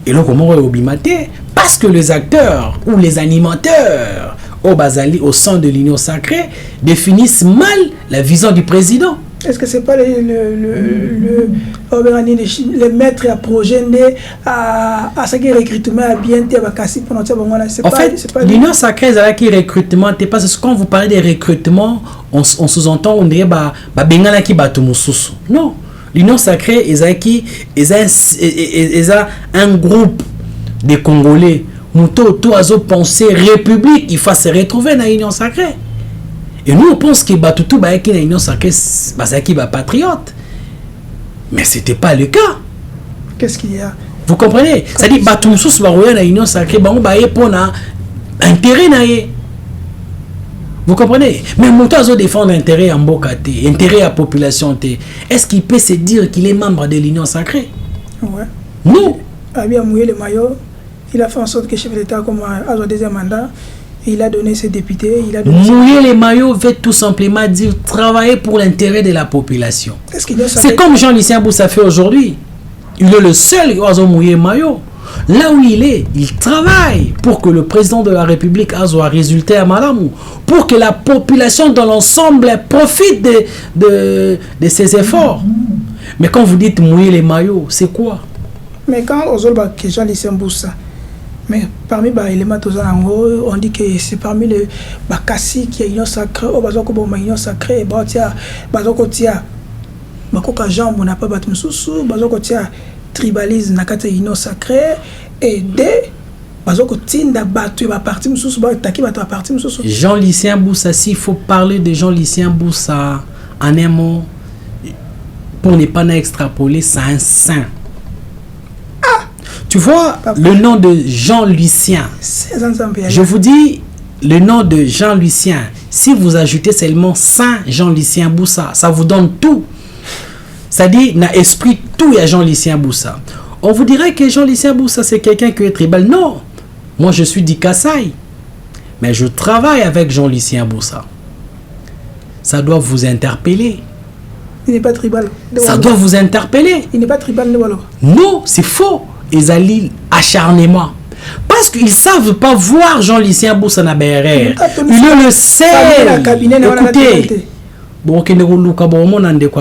Et là, comment on est parce que les acteurs ou les animateurs au sein de l'union sacrée définissent mal la vision du président. Est-ce que c'est pas le maître à projet à ce qui recrutement à bien en fait, l'union sacrée est qui recrutement parce que quand vous parlez de recrutement on sous-entend on dirait bengala ki bato mususu. Non, l'union sacrée est un groupe de Congolais muto to azo penser république il faut se retrouver dans l'union sacrée. Et nous, on pense que Batutu ba qui na union sacrée basaki ba patriote. Mais c'était pas le cas. Qu'est-ce qu'il y a? Vous comprenez? Ça dit Batumsus ba roya na union sacrée ba on ba pour na intérêt na ye. Vous comprenez? Mais muto azo défendre intérêt en mboka te, intérêt à population te. Est-ce qu'il peut se dire qu'il est membre de l'union sacrée? Ouais. Non. A bien mouillé le maillot. Il a fait en sorte que le chef d'État, comme à son deuxième mandat, il a donné ses députés. Mouiller les maillots veut tout simplement dire travailler pour l'intérêt de la population. C'est comme Jean-Lucien Boussa fait aujourd'hui. Il est le seul qui a mouillé les maillots. Là où il est, il travaille pour que le président de la République ait un résultat à Malamou, pour que la population dans l'ensemble profite de ses efforts. Mais quand vous dites mouiller les maillots, c'est quoi? Mais quand on Jean-Lucien Boussa, mais parmi les éléments, on dit que c'est parmi les Bakassi qui est union sacrée, au Bazoko union sacrée, Bazoko tia, Bakoka jambe, on n'a pas battu sous, Bazoko tia, tribalisme, Nakata union sacrée, et dès Bazoko tinda battu, parti sous, Taki battu parti sous. Jean-Lucien Boussa, s'il faut parler de Jean-Lucien Boussa en un mot, pour ne pas extrapoler, c'est un saint. Tu vois, le nom de Jean-Lucien, je vous dis, le nom de Jean-Lucien, si vous ajoutez seulement Saint Jean-Lucien Boussa, ça vous donne tout. C'est-à-dire, dans l'esprit, tout est Jean-Lucien Boussa. On vous dirait que Jean-Lucien Boussa, c'est quelqu'un qui est tribal. Non, moi je suis du Kassai, mais je travaille avec Jean-Lucien Boussa. Ça doit vous interpeller. Il n'est pas tribal. Ça doit vous interpeller. Il n'est pas tribal. Non, c'est faux. Ils allient acharnement. Parce qu'ils ne savent pas voir Jean-Lucien Boussa na BRR. Il est le seul. Écoutez. Bon,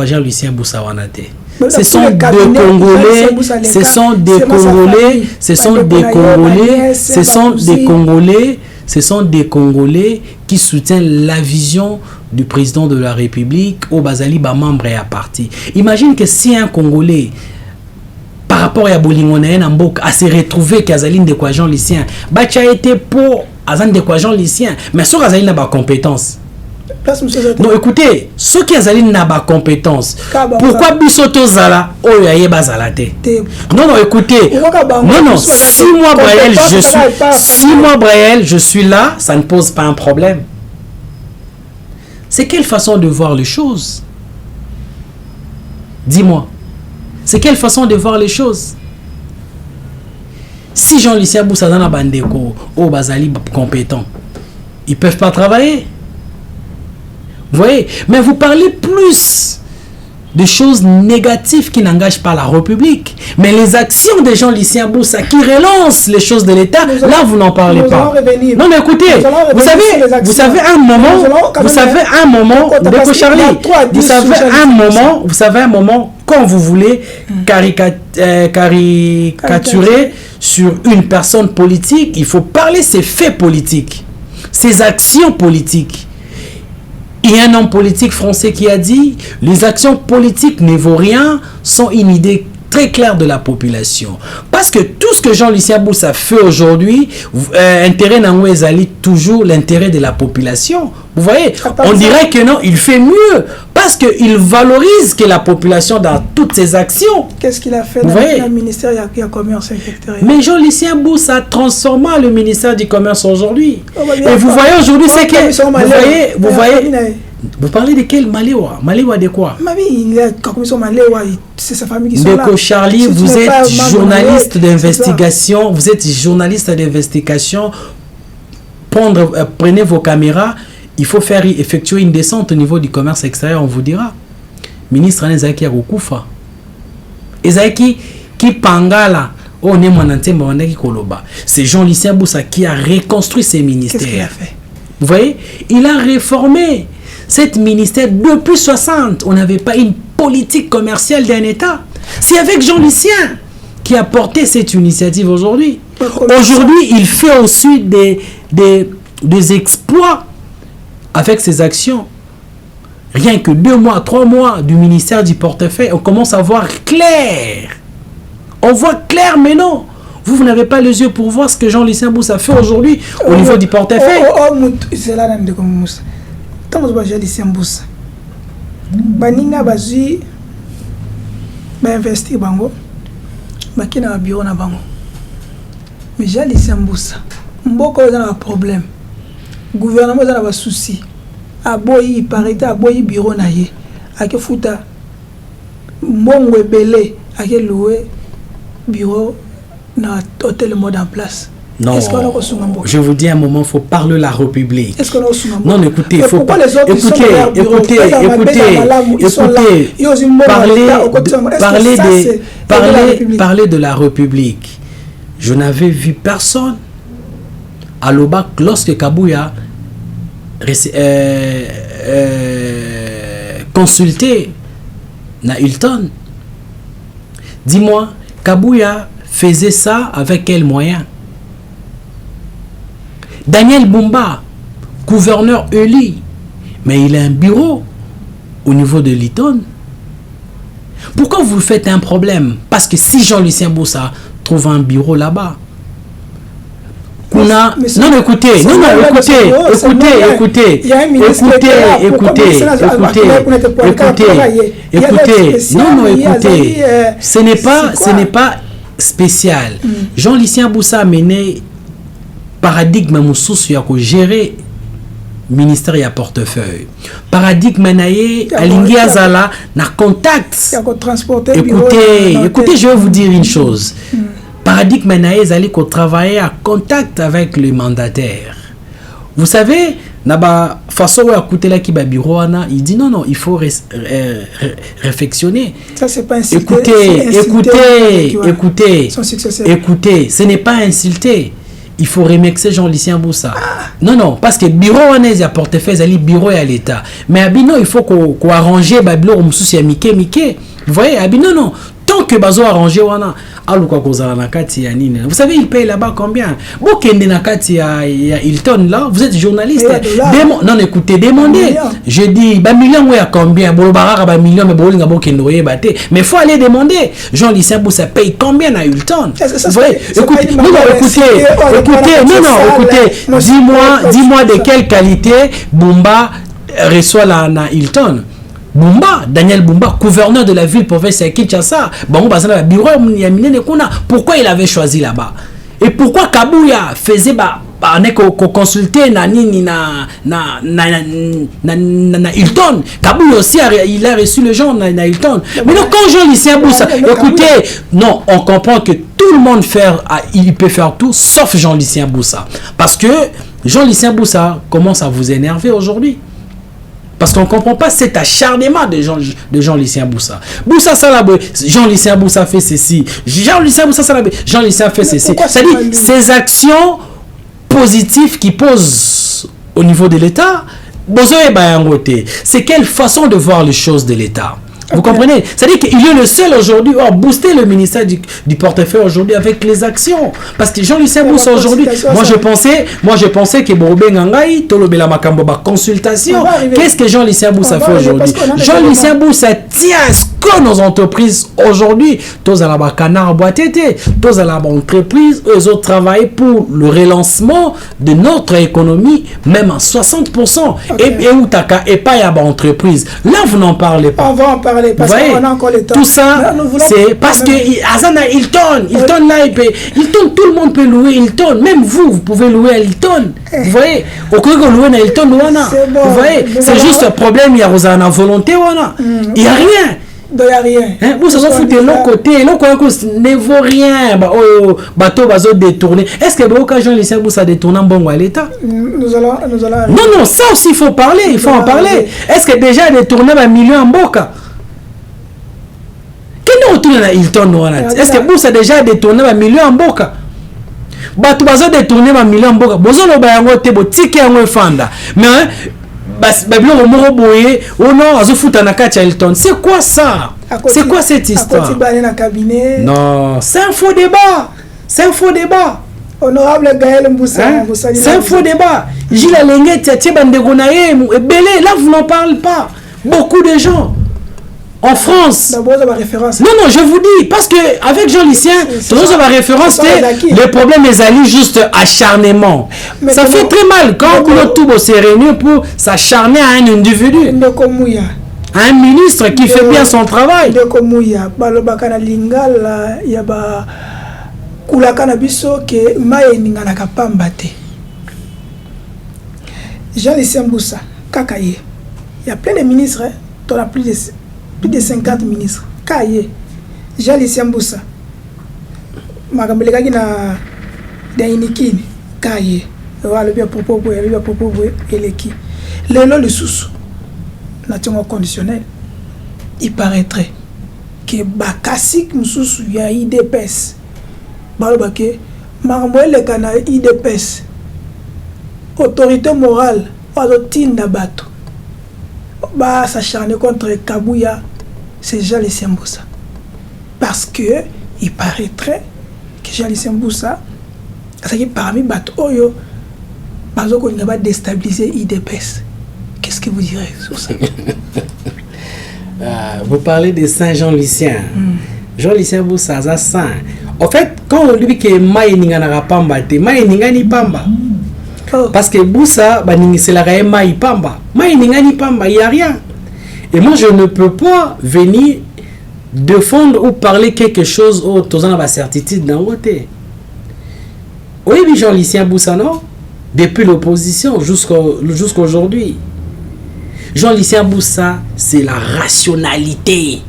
Jean-Lucien Boussa wanate. Ce sont des Congolais, ce sont des Congolais, ce sont des Congolais, ce sont des Congolais, ce sont des Congolais qui soutiennent la vision du président de la République au Bazali ba membre et à parti. Imagine que si un Congolais par rapport à Bolingonaen Ambok à se retrouver qu'Azaline de quoi Jean Lucien, bah tu as été pour Azan de quoi Jean Lucien, mais sur Azaline n'a pas compétence. Non, écoutez, ceux qui Azaline n'a pas compétence, pourquoi Bissoto Zala, oh yaye bazalate. Non, non, écoutez, non, 6 mois Braël, je suis 6 mois Braël, je suis là, ça ne pose pas un problème. C'est quelle façon de voir les choses? Dis-moi. C'est quelle façon de voir les choses? Si Jean-Lucien Boussa dans la bandeko, au Bazali compétent, ils ne peuvent pas travailler. Vous voyez? Mais vous parlez plus de choses négatives qui n'engagent pas la République. Mais les actions de Jean-Lucien Boussa qui relancent les choses de l'État, là vous n'en parlez pas. Non mais écoutez, vous savez un moment, Deko Charlie, vous savez un moment, quand vous voulez caricaturer sur une personne politique, il faut parler ses faits politiques, ses actions politiques. Il y a un homme politique français qui a dit « Les actions politiques ne vaut rien sans une idée très claire de la population. » Parce que tout ce que Jean-Lucien Boussa fait aujourd'hui, intérêt n'engouezali toujours l'intérêt de la population. Vous voyez, on dirait que non, il fait mieux parce qu'il valorise que la population dans toutes ses actions. Qu'est-ce qu'il a fait dans le ministère du Commerce extérieur? Mais Jean-Lucien Boussa a transformé le ministère du Commerce aujourd'hui. Et vous voyez aujourd'hui, c'est que... Vous voyez, vous parlez de quel Maléwa? Maléwa de quoi? C'est sa famille qui sont là. Deko Charlie, vous êtes journaliste d'investigation. Vous êtes journaliste d'investigation. Prenez vos caméras. Il faut effectuer une descente au niveau du commerce extérieur, on vous dira. Ministre Anezaki Akoufa. Ezaki qui pangala. Oh, c'est Jean-Lucien Boussa qui a reconstruit ses ministères. Qu'est-ce qu'il a fait? Vous voyez? Il a réformé cet ministère depuis 60. On n'avait pas une politique commerciale d'un État. C'est avec Jean-Lucien qui a porté cette initiative aujourd'hui. Aujourd'hui, il fait aussi des exploits avec ses actions. Rien que 2 mois, 3 mois du ministère du portefeuille, on commence à voir clair. On voit clair, mais non. Vous n'avez pas les yeux pour voir ce que Jean-Lucien Boussa fait aujourd'hui au niveau du portefeuille. C'est là de comme Moussa. Tant que Jean-Lucien Boussa, Baninga Bazi, investir bango, bakina na bureau na bango. Mais Jean-Lucien Boussa, mboko a un problème. Gouvernement a un souci. Aboyi parité, aboyi bureau na ye. Ake futa mbongo ebele, ake loué bureau na hôtel mode en place. Non, je vous dis un moment, il faut parler la République. Est-ce qu'on a non, écoutez, il faut pas. Parler de la République. Je n'avais vu personne à l'Obac lorsque Kabouya consulté na Hilton. Dis-moi, Kabouya faisait ça avec quels moyens? Daniel Bumba, gouverneur élu, mais il a un bureau au niveau de Hilton. Pourquoi vous faites un problème? Parce que si Jean-Lucien Boussa trouve un bureau là-bas, écoutez, ce n'est pas spécial. Jean-Lucien Boussa a mené paradigme moussous ya ko gérer ministère ya portefeuille. Paradigme naie alingi azala na contact. Écoutez, je vais vous dire une chose. Paradigme naie zali ko travailler à contact avec le mandataire. Vous savez, naba façon à écouter là qui ba bureau ana, il dit non, il faut réflexionner. Ça c'est pas insulter. Écoutez, ce n'est pas insulter. Il faut remixer Jean-Lucien Boussa. Non, parce que bureau on est à portefeuille, ali bureau à l'État. Mais abino il faut qu'on arranger babilo msusi ya mike. Vous voyez, abino non. Tant que bazo arranger wana aluka kozala na kati ya nini. Vous savez il paye là-bas combien? Bokende na kati ya Hilton là, vous êtes journaliste. Non, écoutez, demandez. Je dis ba million ouais à combien? Bolo baraka ba million mais bolinga bokende oye baté. Mais faut aller demander. Jean-Lucien Boussa paye combien à Hilton? Vous voyez? Écoutez, dis-moi de quelle qualité Bumba reçoit la na Hilton. Bumba, Daniel Bumba, gouverneur de la ville province de Kinshasa, pourquoi il avait choisi là-bas? Et pourquoi Kabouya faisait consulter na Hilton? Kabouya aussi il a reçu le genre na Hilton. Mais non, quand Jean-Lucien Boussa, écoutez, non, on comprend que tout le monde il peut faire tout sauf Jean-Lucien Boussa. Parce que Jean-Lucien Boussa commence à vous énerver aujourd'hui. Parce qu'on ne comprend pas cet acharnement de Jean-Lucien Boussa. Jean-Lucien Boussa fait ceci. Jean-Lucien Boussa fait ceci. C'est-à-dire, ces actions positives qui posent au niveau de l'État, c'est quelle façon de voir les choses de l'État. Vous comprenez? C'est-à-dire qu'il est le seul aujourd'hui à booster le ministère du portefeuille aujourd'hui avec les actions. Parce que Jean-Lucien Boussa aujourd'hui, moi je pensais que Borobé Ngangaï, Tolobela Makamboba consultation. Qu'est-ce que Jean-Lucien Boussa fait aujourd'hui? Jean-Lucien Boussa tient à ce que nos entreprises aujourd'hui, tous à la canard boitete, tous à la entreprise, eux autres travaillent pour le relancement de notre économie, même à 60%. Et où t'as et pas y a entreprise. Là, vous n'en parlez pas. On va en parler parce qu'on a encore le temps. Tout ça, c'est parce que Azana Hilton là, Hilton, tout le monde peut louer Hilton. Même vous pouvez louer à Hilton. Vous voyez, au cas où louer à Hilton, vous voyez, c'est juste un problème, il y a une volonté, il n'y a rien. Il n'y a rien. Vous savez, de l'autre côté, ne vaut rien. Bateau va se détourner. Est-ce que Jean-Lucien Boussa détourne un bon à l'État? Nous allons. Non, ça aussi, il faut parler. Il faut en parler. Est-ce que déjà détourné un million en Boca? Est-ce que Boussa déjà détourné un million en Boca? Bateau va se détourner un million en Boca. Bozo no bayango te botike yango fanda. Mais c'est quoi ça? C'est quoi cette histoire? Non, c'est un faux débat. Honorable Gaël Mboussa, c'est un faux débat. Gilles Alengé, là vous n'en parlez pas. Beaucoup de gens. En France. Non, je vous dis, parce que avec Jean-Lucien, référence, le problème est allé juste acharnement. Ça fait très mal quand tout s'est réuni pour s'acharner à un individu. Un ministre qui fait bien son travail. Jean-Lucien Boussa, Kakaye. Il y a plein de ministres, tu as plus de 50 ministres. Kaye, Jean-Lucien Boussa. makambelegaki na inikini kaye wala bien propos eleki lelo lisusu na tiongo conditionnel il paraîtrait que bakasik mususu ya IDPS baloba ke makambo eleka na IDPS autorité morale azotinda bato ba s'acharner contre Kabuya, c'est Jean-Lucien Mboussa. Parce que il paraîtrait que Jean-Lucien Mboussa, c'est que parmi bato oyo bazo ko ngaba déstabiliser IDPS. Qu'est-ce que vous direz sur ça? Vous parlez de Saint Jean-Lucien. Jean-Lucien Mboussa, ça saint. En fait, quand on dit que Maïninga na pamba te, Maïninga ni pamba. Parce que Boussa, c'est la réelle Maïpamba. Maïningani Pamba, il n'y a rien. Et moi, je ne peux pas venir défendre ou parler quelque chose aux la certitude dans le côté. Oui, mais Jean-Lucien Boussa, non? Depuis l'opposition jusqu'aujourd'hui. Jean-Lucien Boussa, c'est la rationalité.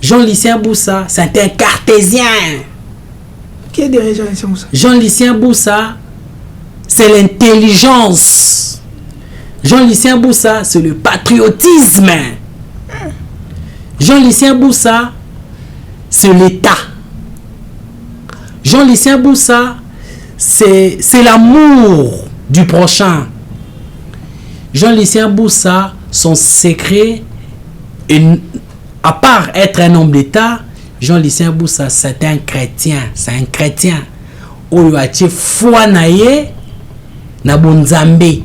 Jean-Lucien Boussa, c'est un cartésien. Qui est derrière Jean-Lucien Boussa? Jean-Lucien Boussa, c'est l'intelligence. Jean-Lucien Boussa, c'est le patriotisme. Jean-Lucien Boussa, c'est l'État. Jean-Lucien Boussa, c'est l'amour du prochain. Jean-Lucien Boussa, son secret, à part être un homme d'État, Jean-Lucien Boussa, c'est un chrétien. C'est un chrétien. Oyoache foi naye na bonzambe.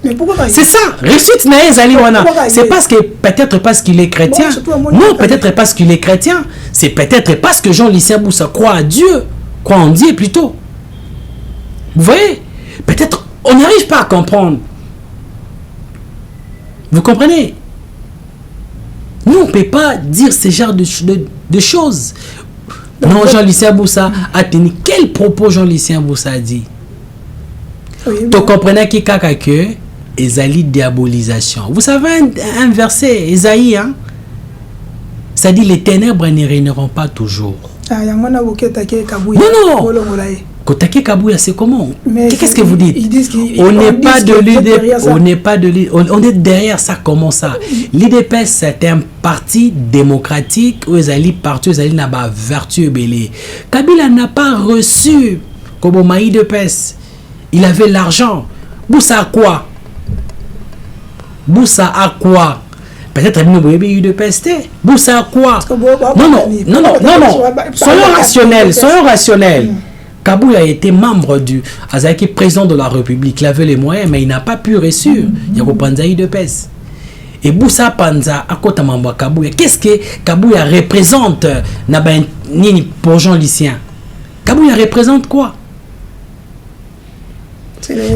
Mais pourquoi c'est ça, réussite naye zali wana. C'est parce que peut-être parce qu'il est chrétien. Non, peut-être parce qu'il est chrétien. C'est peut-être parce que Jean-Lucien Boussa croit à Dieu, croit en Dieu plutôt. Vous voyez? Peut-être on n'arrive pas à comprendre. Vous comprenez? Nous on ne peut pas dire ce genre de choses. Non, Jean-Lucien Boussa a tenu. Quel propos Jean-Lucien Boussa a dit? Tu comprenez qui kaka que Ezali diabolisation. Vous savez un verset, Esaïe, hein? Ça dit les ténèbres ne régneront pas toujours. Non, non. Kotake Kabuya, c'est comment? Qu'est-ce que vous dites? On n'est pas de l'UDPS. On est derrière ça. Comment ça? L'UDPS, c'est un parti démocratique où Ezali parti, Ezali n'a pas vertu belé. Kabila n'a pas reçu comme l'UDPS. Il avait l'argent. Boussa a quoi? Boussa a quoi? Peut-être qu'il n'y a eu de PST. Boussa a quoi? Non. Soyons rationnels. Kabou a été membre du Azaki, président de la République. Il avait les moyens, mais il n'a pas pu réussir. Il y a Panzaï de PES. Et Boussa Panza, à côté de Kabou, qu'est-ce que Kabou représente pour Jean-Lucien? Kabou représente quoi?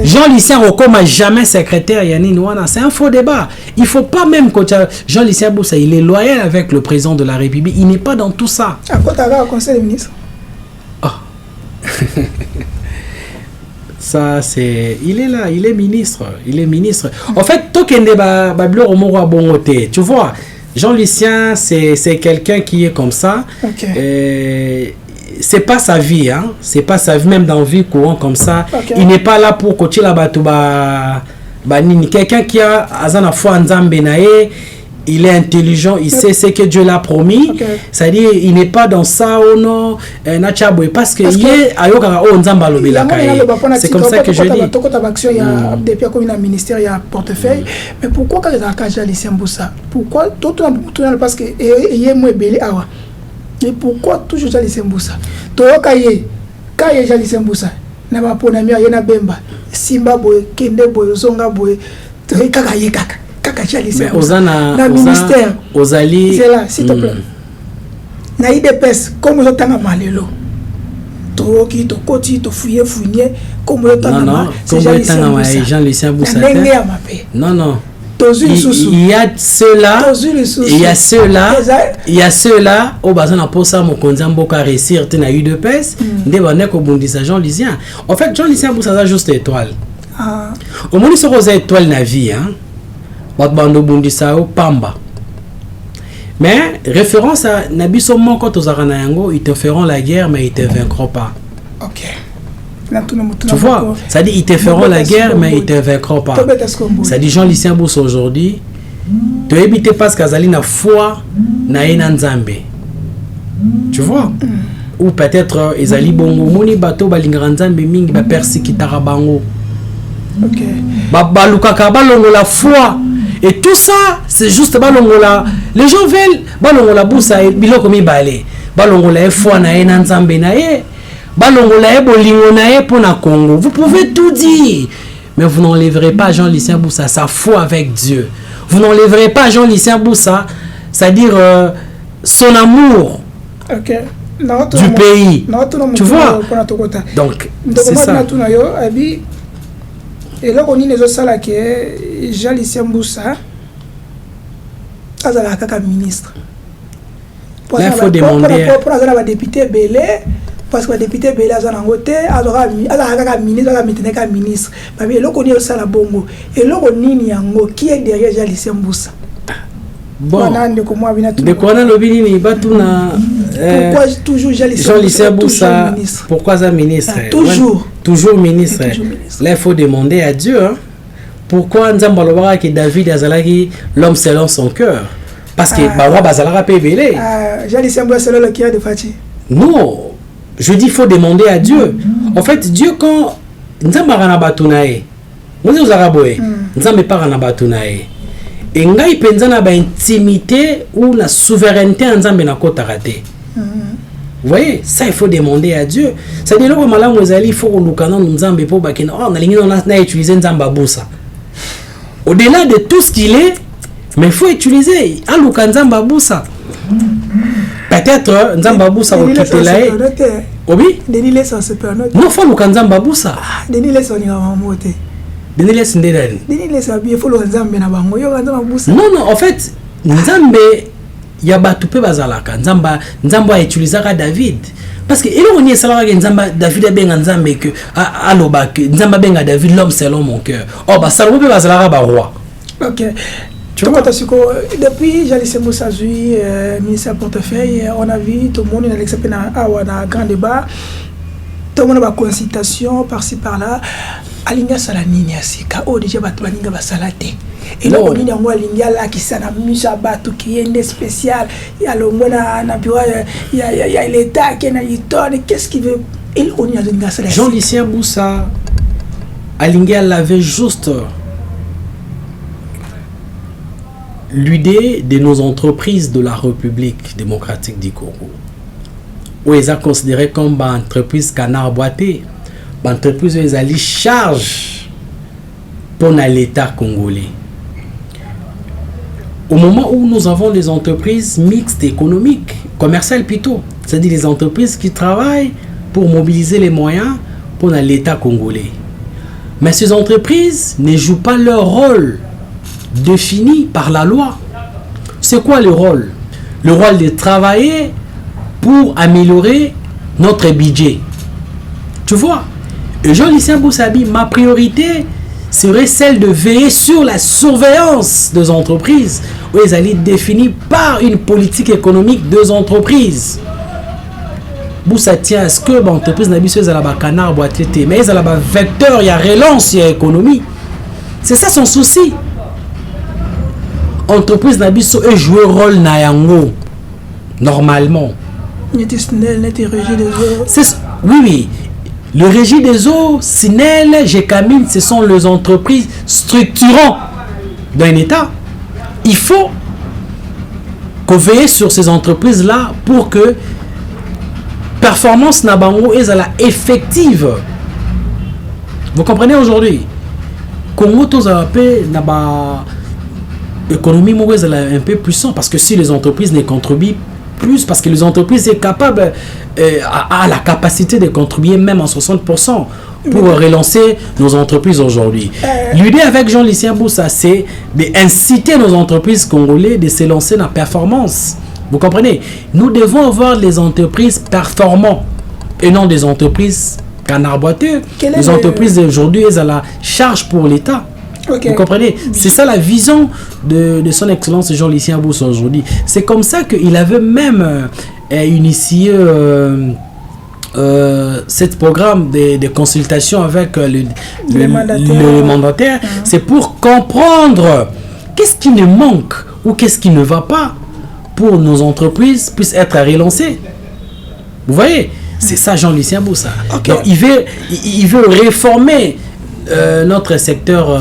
Jean-Lucien Rokoma jamais secrétaire Yannick Nouana. C'est un faux débat. Il ne faut pas même que Jean-Lucien Boussa, il est loyal avec le président de la République. Il n'est pas dans tout ça. À quoi tu as au conseil des ministres? Ça c'est, il est là, il est ministre. En fait, tu vois, Jean-Lucien c'est quelqu'un qui est comme ça. C'est pas sa vie, hein. C'est pas sa vie, même dans la vie courante comme ça. Il n'est pas là pour coacher la batouba. Quelqu'un qui a azana foi nzambe nae, il est intelligent, il sait ce que Dieu l'a promis. C'est-à-dire, il n'est pas dans ça ou non, parce que c'est comme ça que je dis. Depuis qu'il y a un ministère, il y a un portefeuille. Mais pourquoi quand il y a Jean-Lucien Boussa? Pourquoi tout le monde? Parce que il y a moins belé awa. Et pourquoi toujours Jean-Lucien Boussa? Quand il y a Jean-Lucien Boussa, il y a un Bemba, Simba boy, Kende boy, Zonga boy, kaka. Mais Ozana ministère Ozali c'est là s'il te plaît na IDPS comme je t'en malelo to ki to koti to fouiller comme je t'en mal c'est Jean-Lucien Boussa non il y a ceux-là au bazana pour ça mon konzambo ka réussir na UDPS nde bana ko bundisa Jean-Lucien. En fait Jean-Lucien Boussa a juste étoile au moins sur aux étoiles na vie, hein. Batbando bundisa o pamba Mais référence à Nabiso Moko Tozaranayango, ils te feront la guerre, mais ils ne te vaincront pas. Ok. Tu vois, ça dit ils te feront la guerre, mais ils ne te vaincront pas. Ça dit Jean-Lucien Boussa aujourd'hui, tu évites parce qu'Azali n'a foi, n'a pas Nzambe. Tu vois? Ou peut-être Ezali Bongo, Moni Bato, Balingranzambe, Mingi, Persikitara Bango. Ok. Balukaka, Balongo la foi. Et tout ça, c'est juste Balongo la. Les gens veulent Balongo la Boussa et Biloko mi balé. Balongo la foi, n'a pas Nzambe, n'a pas. Balongo la Bolingo, n'a pas pour na Congo. Vous pouvez tout dire. Mais vous n'enlèverez pas Jean-Lucien Boussa sa foi avec Dieu. Vous n'enlèverez pas Jean-Lucien Boussa, c'est-à-dire son amour du pays. Tu vois? Donc, c'est ça. Et là, on est dans que Jean-Lucien Boussa a ministre. Là, il faut demander. Pour avoir député Belé, parce que le député Belé a un côté, alors un ministre, un ministre. Mais là, on est dans la bongo. Et là, on est qui est derrière Jean-Lucien Boussa? Bon, de quoi on a l'obéni, pourquoi toujours Jean-Lucien Boussa? Pourquoi ça ministre? Toujours ministre. Là, il faut demander à Dieu. Hein? Pourquoi Nzambalobara que David Azalaki, l'homme selon son cœur? Parce que Bawa Bazalara Pébélé. Jean-Lucien Boussa, c'est le qui a de Fati. Non, je dis il faut demander à Dieu. En fait, Dieu, quand Nzambarana Batunae, nous Araboé, Nzambepara Batunae. Et ngai penza na ba intimité ou la souveraineté en Nzambe na kota raté. Vous voyez, ça il faut demander à Dieu. Ça dit là que malamu ezali il faut que nous canon Nzambe pour bakina oh na lingi na utiliser Nzamba Boussa. Au-delà de tout ce qu'il est, mais il faut utiliser aluka Nzamba Boussa. Peut-être Nzamba Boussa au kitelae. Obi? Denis laisse se permettre. Non, faut aluka Nzamba Boussa. Denis laisse on ira monter. Denis laisse ndedani. Denis laisse bien faut le Nzambe na bango yo Nzamba Boussa. Non, en fait, Nzambe ya batu pe bazalaka. Nzamba a utilisé David. Parce que il on est salarié Nzamba David benga Nzambe que aloba que Nzamba benga David l'homme selon mon cœur. Oh bah ça pe bazalaka ba roi. OK. Tu vois depuis Jean-Lucien Boussa ministère portefeuille, on a vu tout le monde dans l'exception à grand débat. Tout le monde a consultation par-ci par-là. Alinga salanini asika o déjà batu baninga basalate et là on dit ngo alinga la qui sana musa batu qui est spécial ya longona na biwa ya l'état qui na itone qu'est-ce qu'il veut il on y a alinga salanini Jean-Lucien Boussa alinga l'avait juste l'idée de nos entreprises de la République démocratique du Congo où ils sont considérés comme entreprise canard boité. L'entreprise est allée charge pour l'État congolais. Au moment où nous avons les entreprises mixtes économiques, commerciales plutôt, c'est-à-dire les entreprises qui travaillent pour mobiliser les moyens pour l'État congolais. Mais ces entreprises ne jouent pas leur rôle défini par la loi. C'est quoi le rôle? Le rôle de travailler pour améliorer notre budget. Tu vois? Et Jean-Lucien Boussabi, ma priorité serait celle de veiller sur la surveillance des entreprises où ils allaient définir par une politique économique des entreprises. Boussa tient à ce que l'entreprise n'a pas canard boité, mais ils ont un vecteur, il y a relance, il y a économie. C'est ça son souci. Entreprise n'a pas joué rôle nayango normalement. Oui. Le régime des eaux, SINEL, GECAMIN, ce sont les entreprises structurantes d'un État. Il faut qu'on veille sur ces entreprises-là pour que performance Nabango est effective. Vous comprenez aujourd'hui? Congo, tous a l'économie est un peu puissante parce que si les entreprises ne contribuent plus, parce que les entreprises sont capables, à la capacité de contribuer même en 60% pour relancer nos entreprises aujourd'hui. L'idée avec Jean-Lucien Boussa, c'est d'inciter nos entreprises congolaises de se lancer dans la performance. Vous comprenez? Nous devons avoir des entreprises performantes et non des entreprises canarboiteuses. Les entreprises d'aujourd'hui, elles ont la charge pour l'État. Okay. Vous comprenez? C'est ça la vision de son excellence Jean-Lucien Boussa aujourd'hui. C'est comme ça qu'il avait même initié ce programme de consultation avec le mandataire. C'est pour comprendre qu'est-ce qui ne manque ou qu'est-ce qui ne va pas pour nos entreprises puissent être relancées. Vous voyez? C'est ça Jean-Lucien Boussa. Okay. Donc il veut réformer notre secteur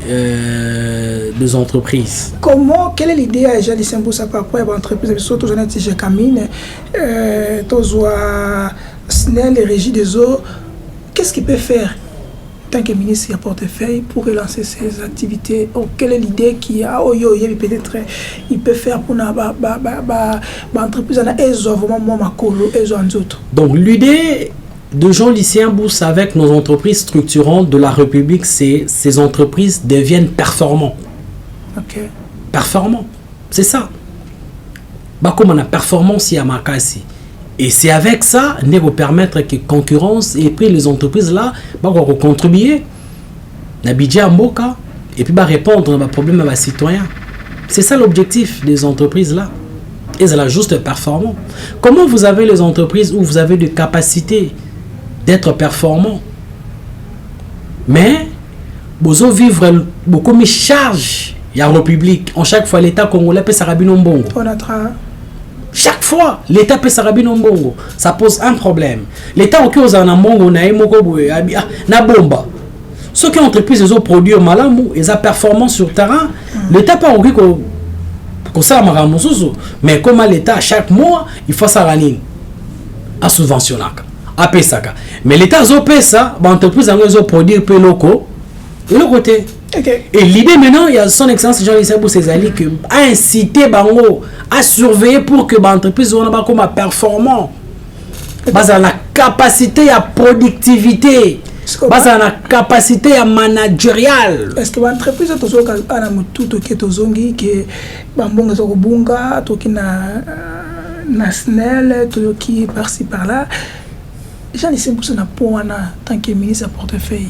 des entreprises. Quelle est l'idée à Jean-Lucien Boussa par rapport à l'entreprise? Surtout, j'en ai dit, je camine, SNEL, les régies des eaux. Qu'est-ce qu'il peut faire en tant que ministre à portefeuille pour relancer ses activités? Quelle est l'idée qu'il a? Peut-être il peut faire pour l'entreprise. Donc, l'idée de Jean-Lucien Boussa avec nos entreprises structurantes de la République, c'est ces entreprises deviennent performantes. Okay. Performants, c'est ça. Comme on a performance, il y a Makassi. Et c'est avec ça, nous va permettre que concurrence et puis les entreprises là, vont contribuer à budget Mboka et puis répondre aux problèmes des citoyens. C'est ça l'objectif des entreprises là. Et c'est la juste performance. Comment vous avez les entreprises où vous avez des capacités d'être performants, mais vous vivre beaucoup de charges. Il y a la République. En chaque fois, l'État congolais peut s'arabiner en bongo. Chaque fois, l'État peut s'arabiner en bongo. Ça pose un problème. L'État, qui est en bongo, na bomba. Ceux qui ont entrepris ces produits au Malamou, ils ont performance sur le terrain. L'État pas envie que ça m'a ramené. Mais comme l'État, chaque mois, il faut s'arranger à subventionner. À Pesaka. Mais l'État a fait ça, l'entreprise a produit peu locaux de l'autre côté. Okay. Et l'idée maintenant, il y a son excellence Jean-Lucien Boussa à inciter Bango à surveiller pour que l'entreprise soit comme performant. Basé sur la capacité à productivité, basé sur la capacité à managériale. Est-ce que l'entreprise a toujours tout qui est zongi que Bambonga Zorobunga, tout qui na SNEL, tout qui par-ci par-là. Jean-Lucien Boussa n'a pas tant que ministre à portefeuille.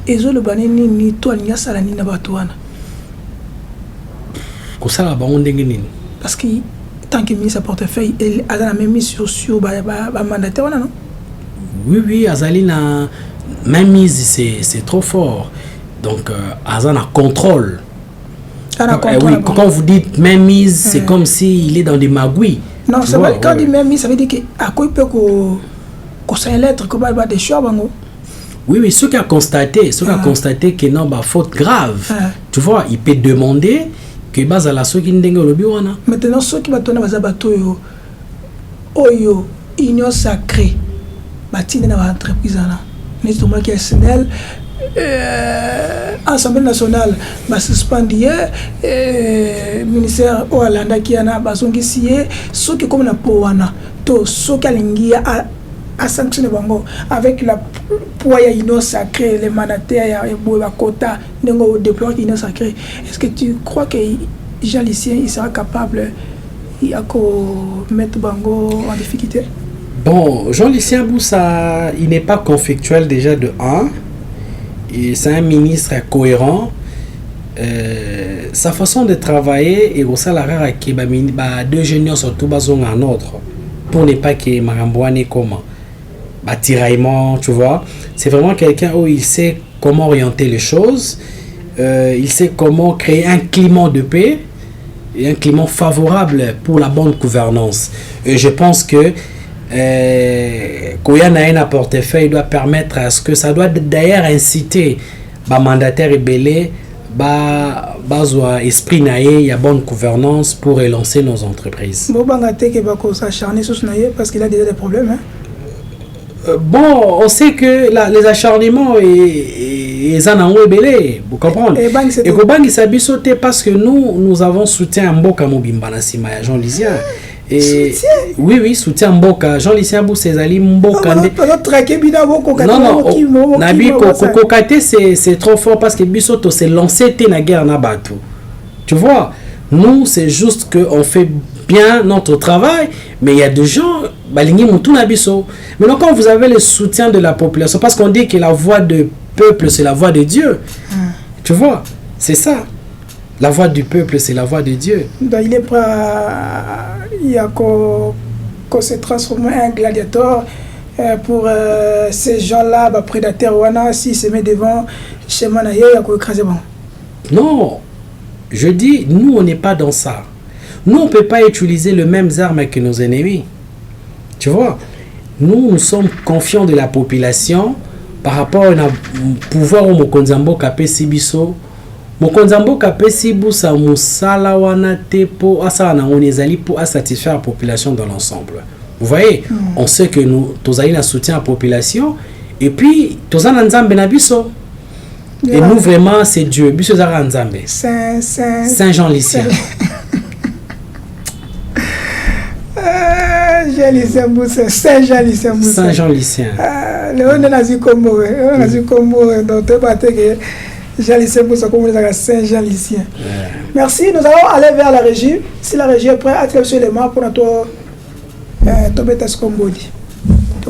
Et je le banni ni toi ni sala ni na batouana. Ko sala ba onde ngini. Parce que tant que ministre à portefeuille, il a la même mise sur mandataire non? Oui, Azali na même mise c'est trop fort. Donc Azan a contrôle. Oui, quand vous dites même mise, c'est comme s'il est dans des magouilles. Non, c'est vrai, quand il dit même mise, ça veut dire qu'à quoi il peut que c'est une lettre que va des choix bango. Oui, ceux qui a constaté que non, bah faute grave. Tu vois, il peut demander que base à la ceux qui n'denge le biwana. Maintenant ceux qui va tourner base bateau oyo union sacrée. Batine na entreprise là. Mais tout le monde qui est SNEL Assemblée nationale va suspendre ministère Hollanda qui a bazongi sié ceux qui comme na powana to ceux qui alingia à sanctionner bango avec la poids union sacrée les mandataires et boa quota n'engo déployer union sacrée. Est-ce que tu crois que Jean-Lucien il sera capable de mettre bango en difficulté? Bon, Jean-Lucien Boussa, il n'est pas conflictuel déjà de 1. C'est un ministre cohérent. Sa façon de travailler est au salaire qui est deux jeunes surtout un autre pour ne pas que Marambouane comme tiraillement, tu vois. C'est vraiment quelqu'un où il sait comment orienter les choses, il sait comment créer un climat de paix et un climat favorable pour la bonne gouvernance. Et je pense que Koya na portefeuille doit permettre à ce que ça doit d'ailleurs inciter les mandataires et belé esprit naïe, il y a bonne gouvernance pour relancer nos entreprises. Bon, parce qu'il a déjà des problèmes. Hein? Bon, on sait que les acharnements ils en ont belé, vous comprenez? Et Kobangi s'est sauté parce que nous avons soutien Mboka Mobimba Nasima Jean-Lucien. Et oui, soutien Mboka. Jean-Lucien Boussa Mboka. Non, Nabi Kokokate c'est trop fort parce que Bissoto s'est lancé na guerre na bateau. Tu vois, nous c'est juste qu'on fait bien notre travail, mais il y a des gens, Balingi Moutou Nabiso. Maintenant, quand vous avez le soutien de la population, parce qu'on dit que la voix de peuple, c'est la voix de Dieu. Tu vois, c'est ça. La voix du peuple, c'est la voix de Dieu. Donc, il est prêt à se transformer en gladiateur pour ces gens-là, prédateurs, s'ils se mettent devant chemin, il y a écraser. Non, je dis, nous, on n'est pas dans ça. Nous, on ne peut pas utiliser les mêmes armes que nos ennemis. Tu vois, nous sommes confiants de la population par rapport au pouvoir où Mokonzambo Kapé Sibiso. Mokonzambo Kapé Sibusa Musala wana tepo asana on ezali pour satisfaire la population dans l'ensemble. Vous voyez, on sait que nous tous allons soutien à la population et puis tous allons nzambe na biso. Et nous vraiment c'est Dieu. Biso zara nzambe. Saint Jean Lycien. Saint Jean Lycien. Saint Jean Lycien. Le nazi Combo, donc Jean Lycien comme Saint Jean Lycien. Merci, nous allons aller vers la régie. Si la régie est prête, attrapez les mains pour notre Tobetas Combodi.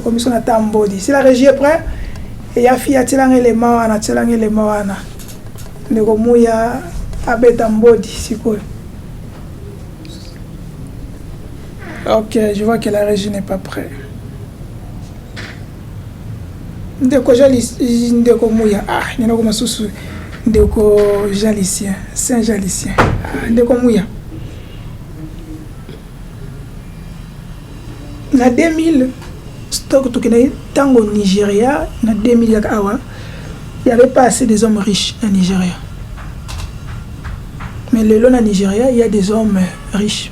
Commission à Tambodi. Si la régie est prête, il y a fille à tirer les mains, à tirer les mains. Nous avons à Betambodi, si quoi. Ok, je vois que la régie n'est pas prête. Ndeko Jalicien, Ndeko Mouya, Ndeko Masusu, Ndeko Jalicien, Saint Jalicien, Ndeko Mouya. Na 2000, stock tango au Nigeria, na 2000 il n'y avait pas assez des hommes riches au Nigeria. Mais le long au Nigeria, il y a des hommes riches,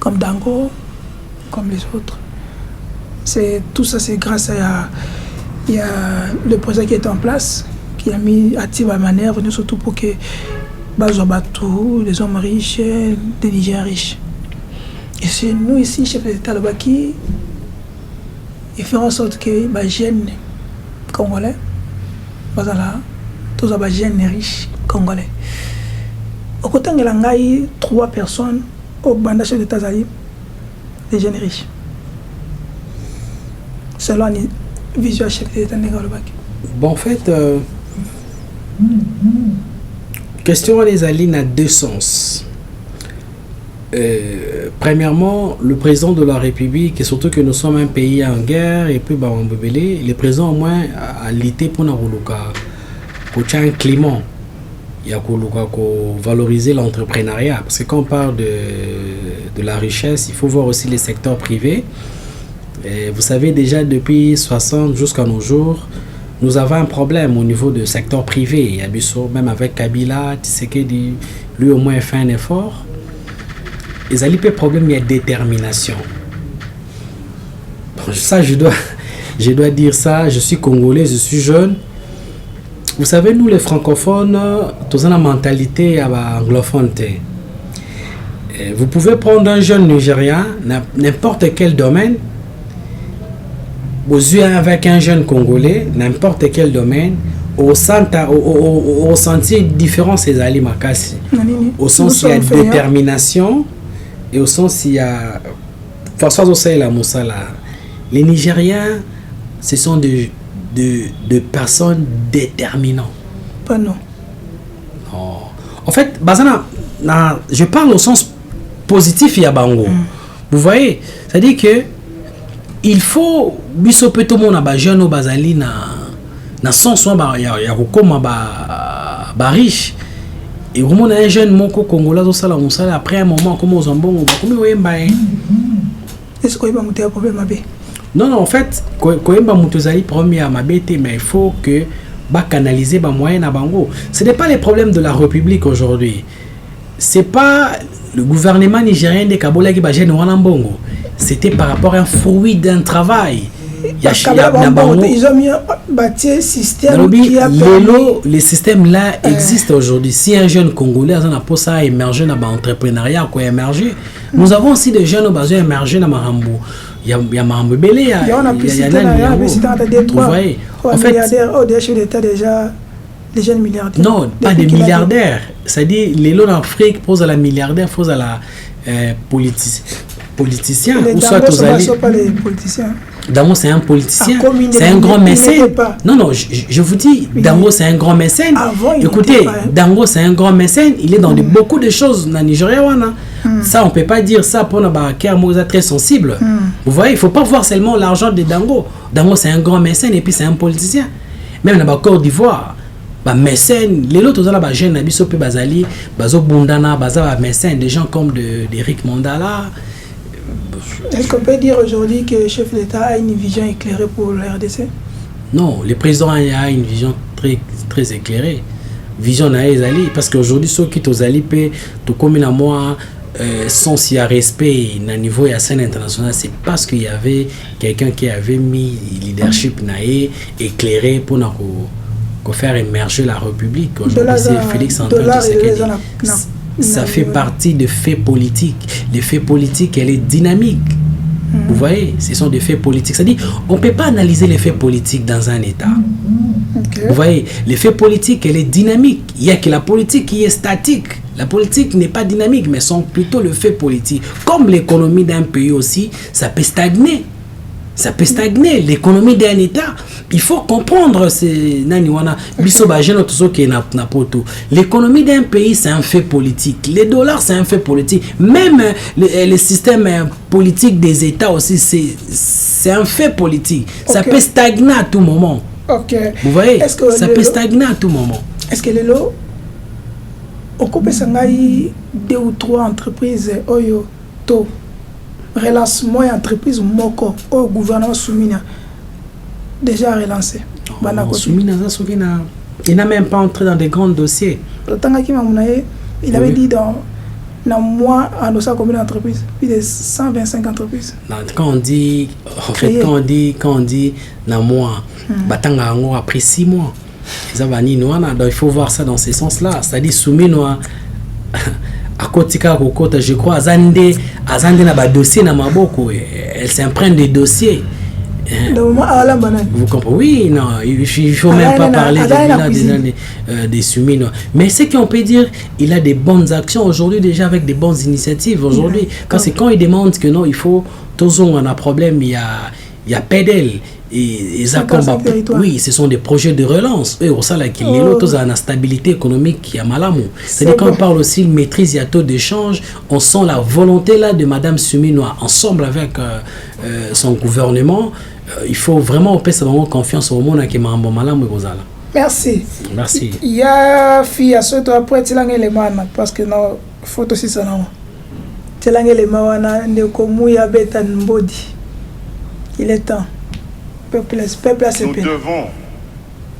comme Dango, comme les autres. Tout ça, c'est grâce à... Il y a le président qui est en place, qui a mis active la manière, surtout pour que les hommes riches, des Nigériens riches. Et c'est nous ici, chef d'État, qui fait en sorte que les jeunes congolais, tous les jeunes riches congolais. Au côté de l'Angaï, 3 personnes au bandage chef d'État, des jeunes riches. Selon la vision chef d'État. Bon, en fait, question des alines a 2 sens. Premièrement, le président de la République, et surtout que nous sommes un pays en guerre, et puis le président au moins a lutté pour nous un climat. Il y a valoriser l'entrepreneuriat. Parce que quand on parle de la richesse, il faut voir aussi les secteurs privés. Et vous savez déjà depuis 60 jusqu'à nos jours, nous avons un problème au niveau du secteur privé. Même avec Kabila, Tshisekedi, lui au moins fait un effort. Les alipés problème, il y a détermination. Ça, je dois dire ça. Je suis congolais, je suis jeune. Vous savez, nous les francophones, tous avons la mentalité anglophone. Vous pouvez prendre un jeune Nigérien, n'importe quel domaine, aux yeux avec un jeune Congolais, n'importe quel domaine, au sentir différent ces Ali Makassi. Au sens il y a détermination et au sens il y a François Ossay la Moussala. Les Nigériens, ce sont de personnes déterminantes. Pas non. Non. En fait, je parle au sens positif il y a Bango. Vous voyez, c'est-à-dire que il faut bisope tout monde ba jeune bazali na sens ya kokoma ba riche et vraiment un jeune moko congolais zo sala musala après un moment comme aux ambongo comme oyemba est-ce que oyemba muté problème mabe non en fait koyemba muté zali premier à mabete mais il faut que ba canaliser ba moyen na bango. Ce n'est pas les problèmes de la République aujourd'hui. C'est pas le gouvernement nigérien de Kabola qui ba jeune wana mbongo. C'était par rapport à un fruit d'un travail. Ils ont mis un système qui a les systèmes là existent aujourd'hui. Si un jeune Congolais a pas ça émerger dans l'entrepreneuriat, quoi émerger. Nous avons aussi des jeunes qui ont émergé dans Marambo. Il y a Marambo Belé, il y a vous voyez. En fait, déjà les jeunes milliardaires. Non, pas des milliardaires. C'est-à-dire les lots d'Afrique posent à la milliardaire, posent à la politicien. Les dames ne sont pas les politiciens. Dango, c'est un politicien, c'est un grand mécène. Non, je vous dis, Dango, c'est un grand mécène. Écoutez, Dango, c'est un grand mécène. Il est dans beaucoup de choses dans Nigeria. Ça, on ne peut pas dire ça pour un très sensible. Vous voyez, il ne faut pas voir seulement l'argent de Dango. Dango, c'est un grand mécène et puis c'est un politicien. Même dans la Côte d'Ivoire, mécène, les autres, ils ont jeunes, ils sont Bazali, Bazo Bundana, Baza mécène, des gens comme d'Eric Mandala. Est-ce qu'on peut dire aujourd'hui que le chef d'État a une vision éclairée pour le RDC? Non, le président a une vision très, très éclairée. Vision naïzali, parce qu'aujourd'hui, ceux qui sont allés, tout comme à moi, sans s'il y a respect au niveau de la scène internationale, c'est parce qu'il y avait quelqu'un qui avait mis le leadership naï éclairé pour faire émerger la République. Aujourd'hui, c'est Félix Antoine Tshisekedi. Ça fait partie des faits politiques. Les faits politiques, elle est dynamique. Vous voyez, ce sont des faits politiques. C'est-à-dire, on ne peut pas analyser les faits politiques dans un État. Vous voyez, les faits politiques, elle est dynamique. Il n'y a que la politique qui est statique. La politique n'est pas dynamique, mais sont plutôt le fait politique. Comme l'économie d'un pays aussi, ça peut stagner. Ça peut stagner. L'économie d'un État, il faut comprendre. L'économie d'un pays, c'est un fait politique. Les dollars, c'est un fait politique. Même le système politique des États aussi, c'est un fait politique. Ça peut stagner à tout moment. Vous voyez, ça peut stagner à tout moment. Est-ce que les lots, on coupe 2 ou 3 entreprises, Oyo, To, relancement et entreprise Moko, au gouvernement Soumina, déjà relancé. Soumina, il n'a même pas entré dans des grands dossiers. Il avait dit dans un mois, on a combien d'entreprises? Plus de 125 entreprises. Quand on dit, en fait, quand on dit dans un mois, Batanga a pris 6 mois. Donc il faut voir ça dans ce sens-là. C'est-à-dire, Soumina, à Kotika, je crois, Azande na ba dossier na maboko, elle s'imprègne des dossiers. Vous comprenez? Oui, non, il ne faut même pas parler des Souminois. Mais ce qu'on peut dire, il a des bonnes actions aujourd'hui, déjà avec des bonnes initiatives. Aujourd'hui, quand il demande que non, il faut, tous on a un problème, il y a PEDEL. Et ça oui, ce sont des projets de relance. Et au sein de l'autre, on a une stabilité économique qui est malamu. C'est-à-dire quand on parle aussi de maîtrise et taux d'échange, on sent la volonté là de Madame Souminois ensemble avec son gouvernement. Il faut vraiment avoir confiance au monde qui est malamu. Merci. Merci. Il y a fille à ce toi après tu l'as élément parce que non photo si ça non. Tu l'as élément wana ndeko muya beta mbodi. Il est temps. Nous devons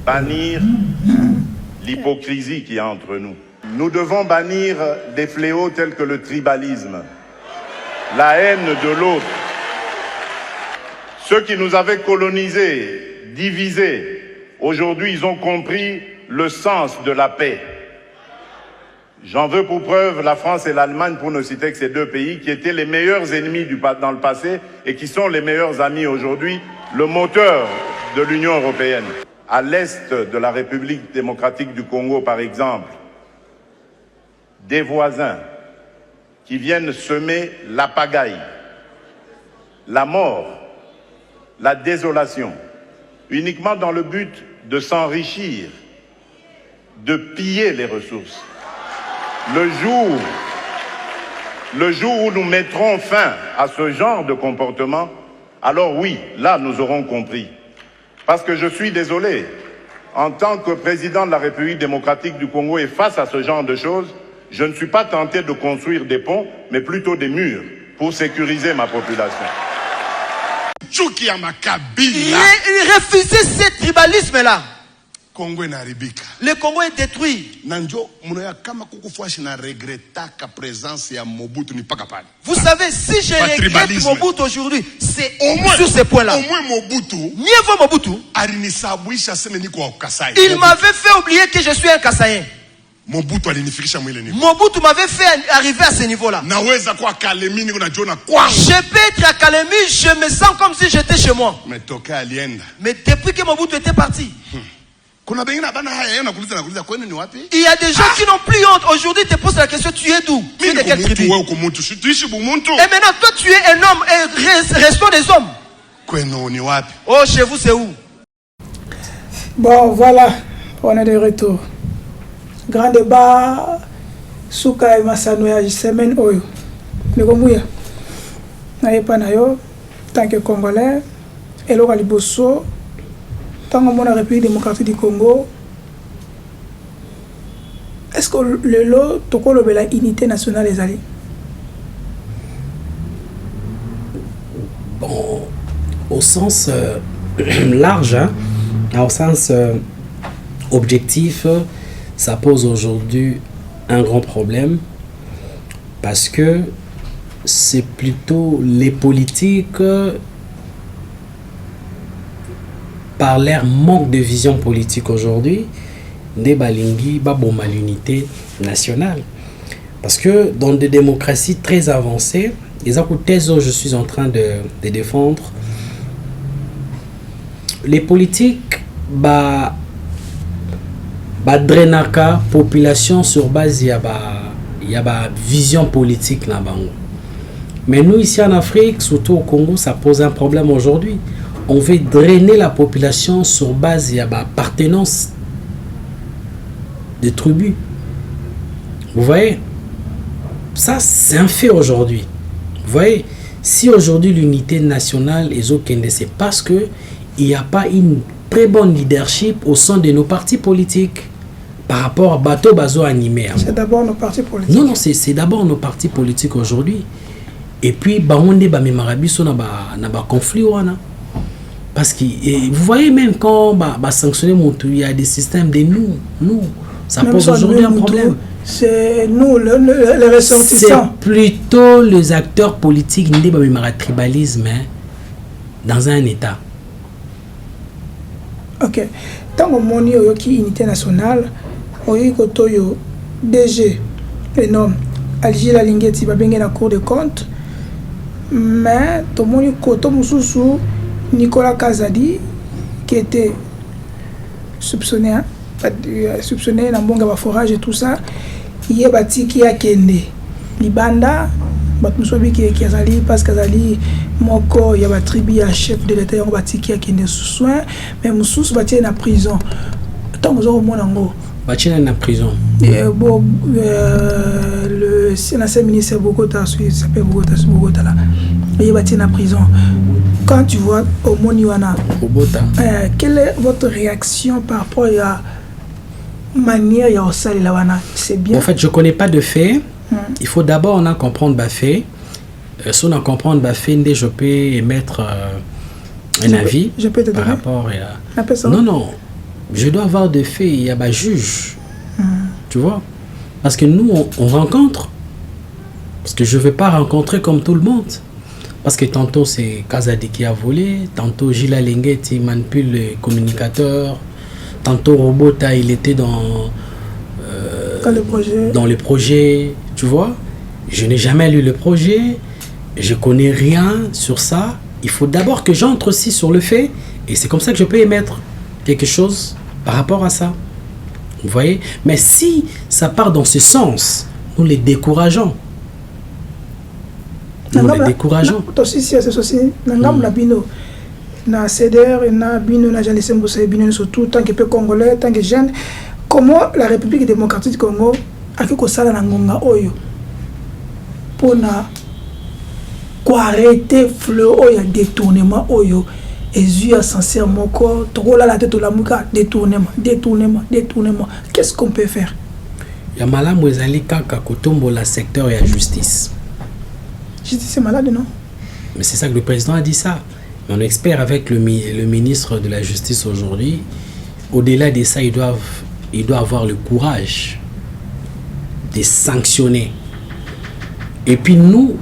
bannir l'hypocrisie qui est entre nous. Nous devons bannir des fléaux tels que le tribalisme, la haine de l'autre. Ceux qui nous avaient colonisés, divisés, aujourd'hui ils ont compris le sens de la paix. J'en veux pour preuve la France et l'Allemagne, pour ne citer que ces 2 pays qui étaient les meilleurs ennemis dans le passé et qui sont les meilleurs amis aujourd'hui, le moteur de l'Union européenne. À l'est de la République démocratique du Congo, par exemple, des voisins qui viennent semer la pagaille, la mort, la désolation, uniquement dans le but de s'enrichir, de piller les ressources. Le jour où nous mettrons fin à ce genre de comportement, alors oui, là nous aurons compris. Parce que je suis désolé, en tant que président de la République démocratique du Congo et face à ce genre de choses, je ne suis pas tenté de construire des ponts, mais plutôt des murs pour sécuriser ma population. Il refusait ce tribalisme-là. Le Congo est détruit. Vous savez, si je regrette Mobutu aujourd'hui, c'est sur ce point-là. Mieux vaut Mobutu. Il m'avait fait oublier que je suis un Kassaïen. Mobutu m'avait fait arriver à ce niveau-là. Je peux être à Kalemi, je me sens comme si j'étais chez moi. Mais depuis que Mobutu était parti, il y a des gens qui n'ont plus honte. Aujourd'hui, te posent la question, tu es d'où? Tu es de quelle tribu? Et maintenant, toi, tu es un homme et restons des hommes. Oh, chez vous, c'est où? Bon, voilà, on est de retour. Grand débat, Souka et Massano ya semaine oyo. Le Gomouya. Naye panayo, tant que Congolais, et le Liboso, tant que la République démocratique du Congo, est-ce que le lot, toko le la unité nationale les alliés? Bon, au sens large, hein, au sens objectif, ça pose aujourd'hui un grand problème parce que c'est plutôt les politiques par leur manque de vision politique aujourd'hui des balingi baboma l'unité nationale, parce que dans des démocraties très avancées, les thèses que je suis en train de défendre, les politiques drainaka population sur base y a vision politique là-bas. Mais nous ici en Afrique, surtout au Congo, ça pose un problème aujourd'hui. On veut drainer la population sur base y a appartenance de tribus. Vous voyez, ça c'est un fait aujourd'hui. Vous voyez, si aujourd'hui l'unité nationale est au Kende, c'est parce que il n'y a pas une très bonne leadership au sein de nos partis politiques par rapport à bateau bazo animé. C'est d'abord nos partis politiques. Non, c'est d'abord nos partis politiques aujourd'hui. Et puis, on a conflit. Parce que vous voyez, même quand sanctionner il y a des systèmes de nous. Ça même pose aujourd'hui un problème. C'est nous, les ressortissants. C'est plutôt les acteurs politiques qui ont un tribalisme dans un État. Ok. Tant que mon unité nationale, Oyo DG, le nom, Alger la Lingeti, va bien la Cour des comptes. Mais tout le monde koto mususu Nicolas Kazadi qui était soupçonné dans bon forage et tout ça, il est bâti qui a kende libanda batmusobi qui azali parce qu'azali moko il y a tribu à chef de l'état on bâti qui a kende sous soin mais mususu bâti na prison tant nous au monde ngo bâti na prison bon le ancien ministre Bogota s'appelle Bogota là il est bâti na prison. Quand tu vois au Moniwana, quelle est votre réaction par rapport à la manière dont ça c'est bien? En fait, je ne connais pas de fait. Il faut d'abord on a comprendre les faits. Si on a comprendre les faits, je peux émettre un avis je peux te par donner rapport à... Non, je dois avoir des faits. Il y a un juge. Tu vois? Parce que nous, on rencontre. Parce que je ne vais pas rencontrer comme tout le monde. Parce que tantôt c'est Kazadi qui a volé, tantôt Gila Lingeti manipule le communicateur, tantôt Robota il était dans le projet, tu vois. Je n'ai jamais lu le projet, je connais rien sur ça. Il faut d'abord que j'entre aussi sur le fait et c'est comme ça que je peux émettre quelque chose par rapport à ça. Vous voyez? Mais si ça part dans ce sens, nous les décourageons. Nous les décourageons. Na CDR, na bino na Jean Sembousé bino surtout tant que peuple congolais, tant que jeune, comment la République démocratique du Congo a que sala na ngonga oyo pour na arrêter fleur oyo détournement oyo et yeux sincèrement ko to la tête la muka détournement. Qu'est-ce qu'on peut faire? Ya malamu ezali kaka kotombo la secteur ya justice. Justice est malade, non? Mais c'est ça que le président a dit ça. Mon expert avec le ministre de la Justice aujourd'hui, au-delà de ça, il doit avoir le courage de sanctionner. Et puis nous,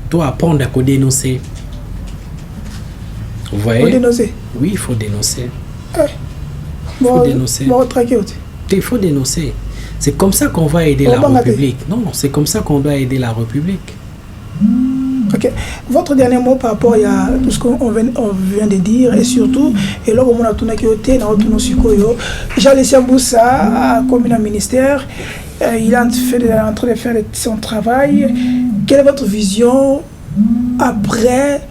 doit apprendre à dénoncer. Vous voyez? Faut dénoncer? Oui, il faut dénoncer. Il faut dénoncer. Il faut dénoncer. C'est comme ça qu'on va aider la République. Non, c'est comme ça qu'on doit aider la République. Ok. Votre dernier mot par rapport à tout ce qu'on vient de dire et surtout, et là, on a tout qui Jean Boussa, comme un ministère, il est en train de faire son travail. Quelle est votre vision après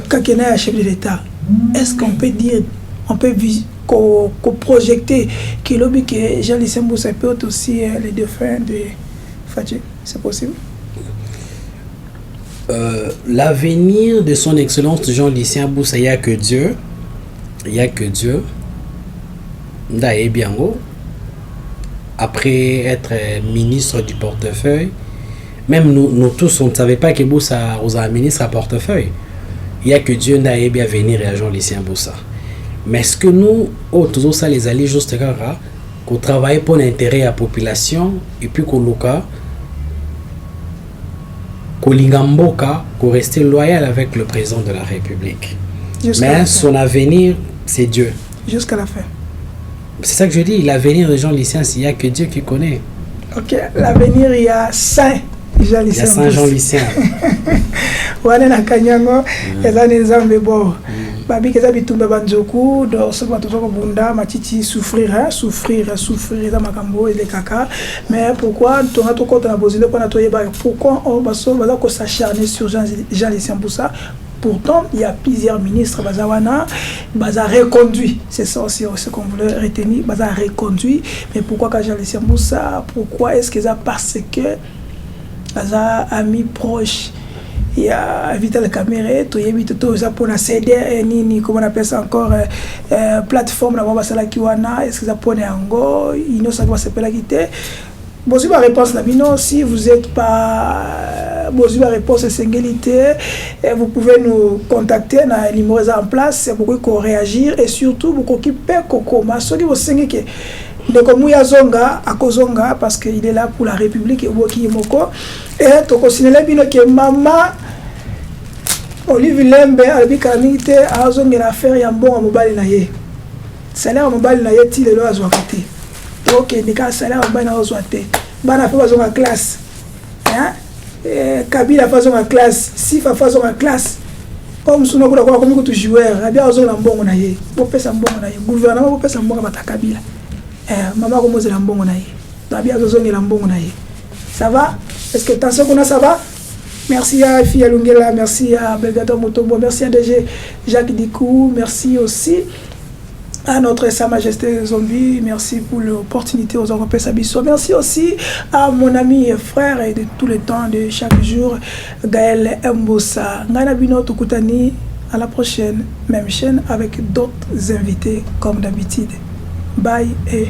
Kakena chef de l'État, est-ce qu'on peut dire, on peut projeter que l'objet que Jean-Lucien Mboussa peut aussi les défunts de Fathi? C'est possible? L'avenir de son excellence Jean-Lucien Mboussa, il n'y a que Dieu. Il n'y a que Dieu. Ndaye Biango, après être ministre du portefeuille, même nous tous, on ne savait pas que Mboussa was un ministre à portefeuille. Il n'y a que Dieu Ndaye bien venir à Jean-Lucien Mboussa. Mais est-ce que nous, tous ça les alliés juste qu'on travaille pour l'intérêt à la population et puis qu'on qu'on reste loyal avec le président de la République. Mais son avenir, c'est Dieu. Jusqu'à la fin. C'est ça que je dis, l'avenir de Jean-Lucien, il n'y a que Dieu qui connaît. Ok, l'avenir, il y a Saint Jean-Lucien. Il y a Saint Jean-Lucien. Wane na kanyango, eza nzambe bo. Babi keza bitumba banjoku, do so batozo ko bunda matiti souffrir eza makambo et les caca. Mais pourquoi on a tout compte na bozile pour na toyeba pourquoi on va ko s'acharner sur Jean-Lucien Mboussa? Pourtant, il y a plusieurs ministres bazawana, baza reconduit. C'est ça aussi ce qu'on voulait retenir, baza reconduit. Mais pourquoi Jean-Lucien Mboussa? Pourquoi est-ce que ça parce que baza ami proche? Il y a Vital Kamere, tout ça pour la CD, comment on appelle ça encore, plateforme, la Wabasala Kiwana, est-ce que ça pone Ango, il ne sait pas se la quitter. Bon, si ma réponse là, non, si vous n'êtes pas, bon, si ma réponse est singulité, vous pouvez nous contacter, on a un numéro en place, pour qu'on réagir et surtout pour qu'on puisse comment, ce qui vous singulité. Donc, Mouya Zonga, à Kozonga, parce qu'il est là pour la République et Woki Moko. Et donc, on signale bien que maman, Olivier Lembe, Albi Kamite, a zonga l'affaire y a bon à mobile naye. Salaire à mobile naye, il est là à Zouakate. Donc, il y a un salaire à mobile naye à Zouakate. Bana fait pas en classe. Kabila fait en classe. Sifa fait en classe. Comme si on a comme tout joueur, il y a un bon naye. Vous faites un bon naye. Gouvernement, vous faites un bon à Kabila. Maman comment c'est l'ambon naye. Babia zozongi l'ambon naye. Ça va? Est-ce que attention qu'on a ça va? Merci à Fia Lungela, merci à Belgado Motombo, merci à DG Jacques Dikou, merci aussi à notre Sa Majesté Zombie, merci pour l'opportunité aux Européens Sabisso, merci aussi à mon ami et frère et de tout le temps, de chaque jour, Gaël Mboussa. Ngana Bino Tukutani, à la prochaine, même chaîne avec d'autres invités comme d'habitude. Bye et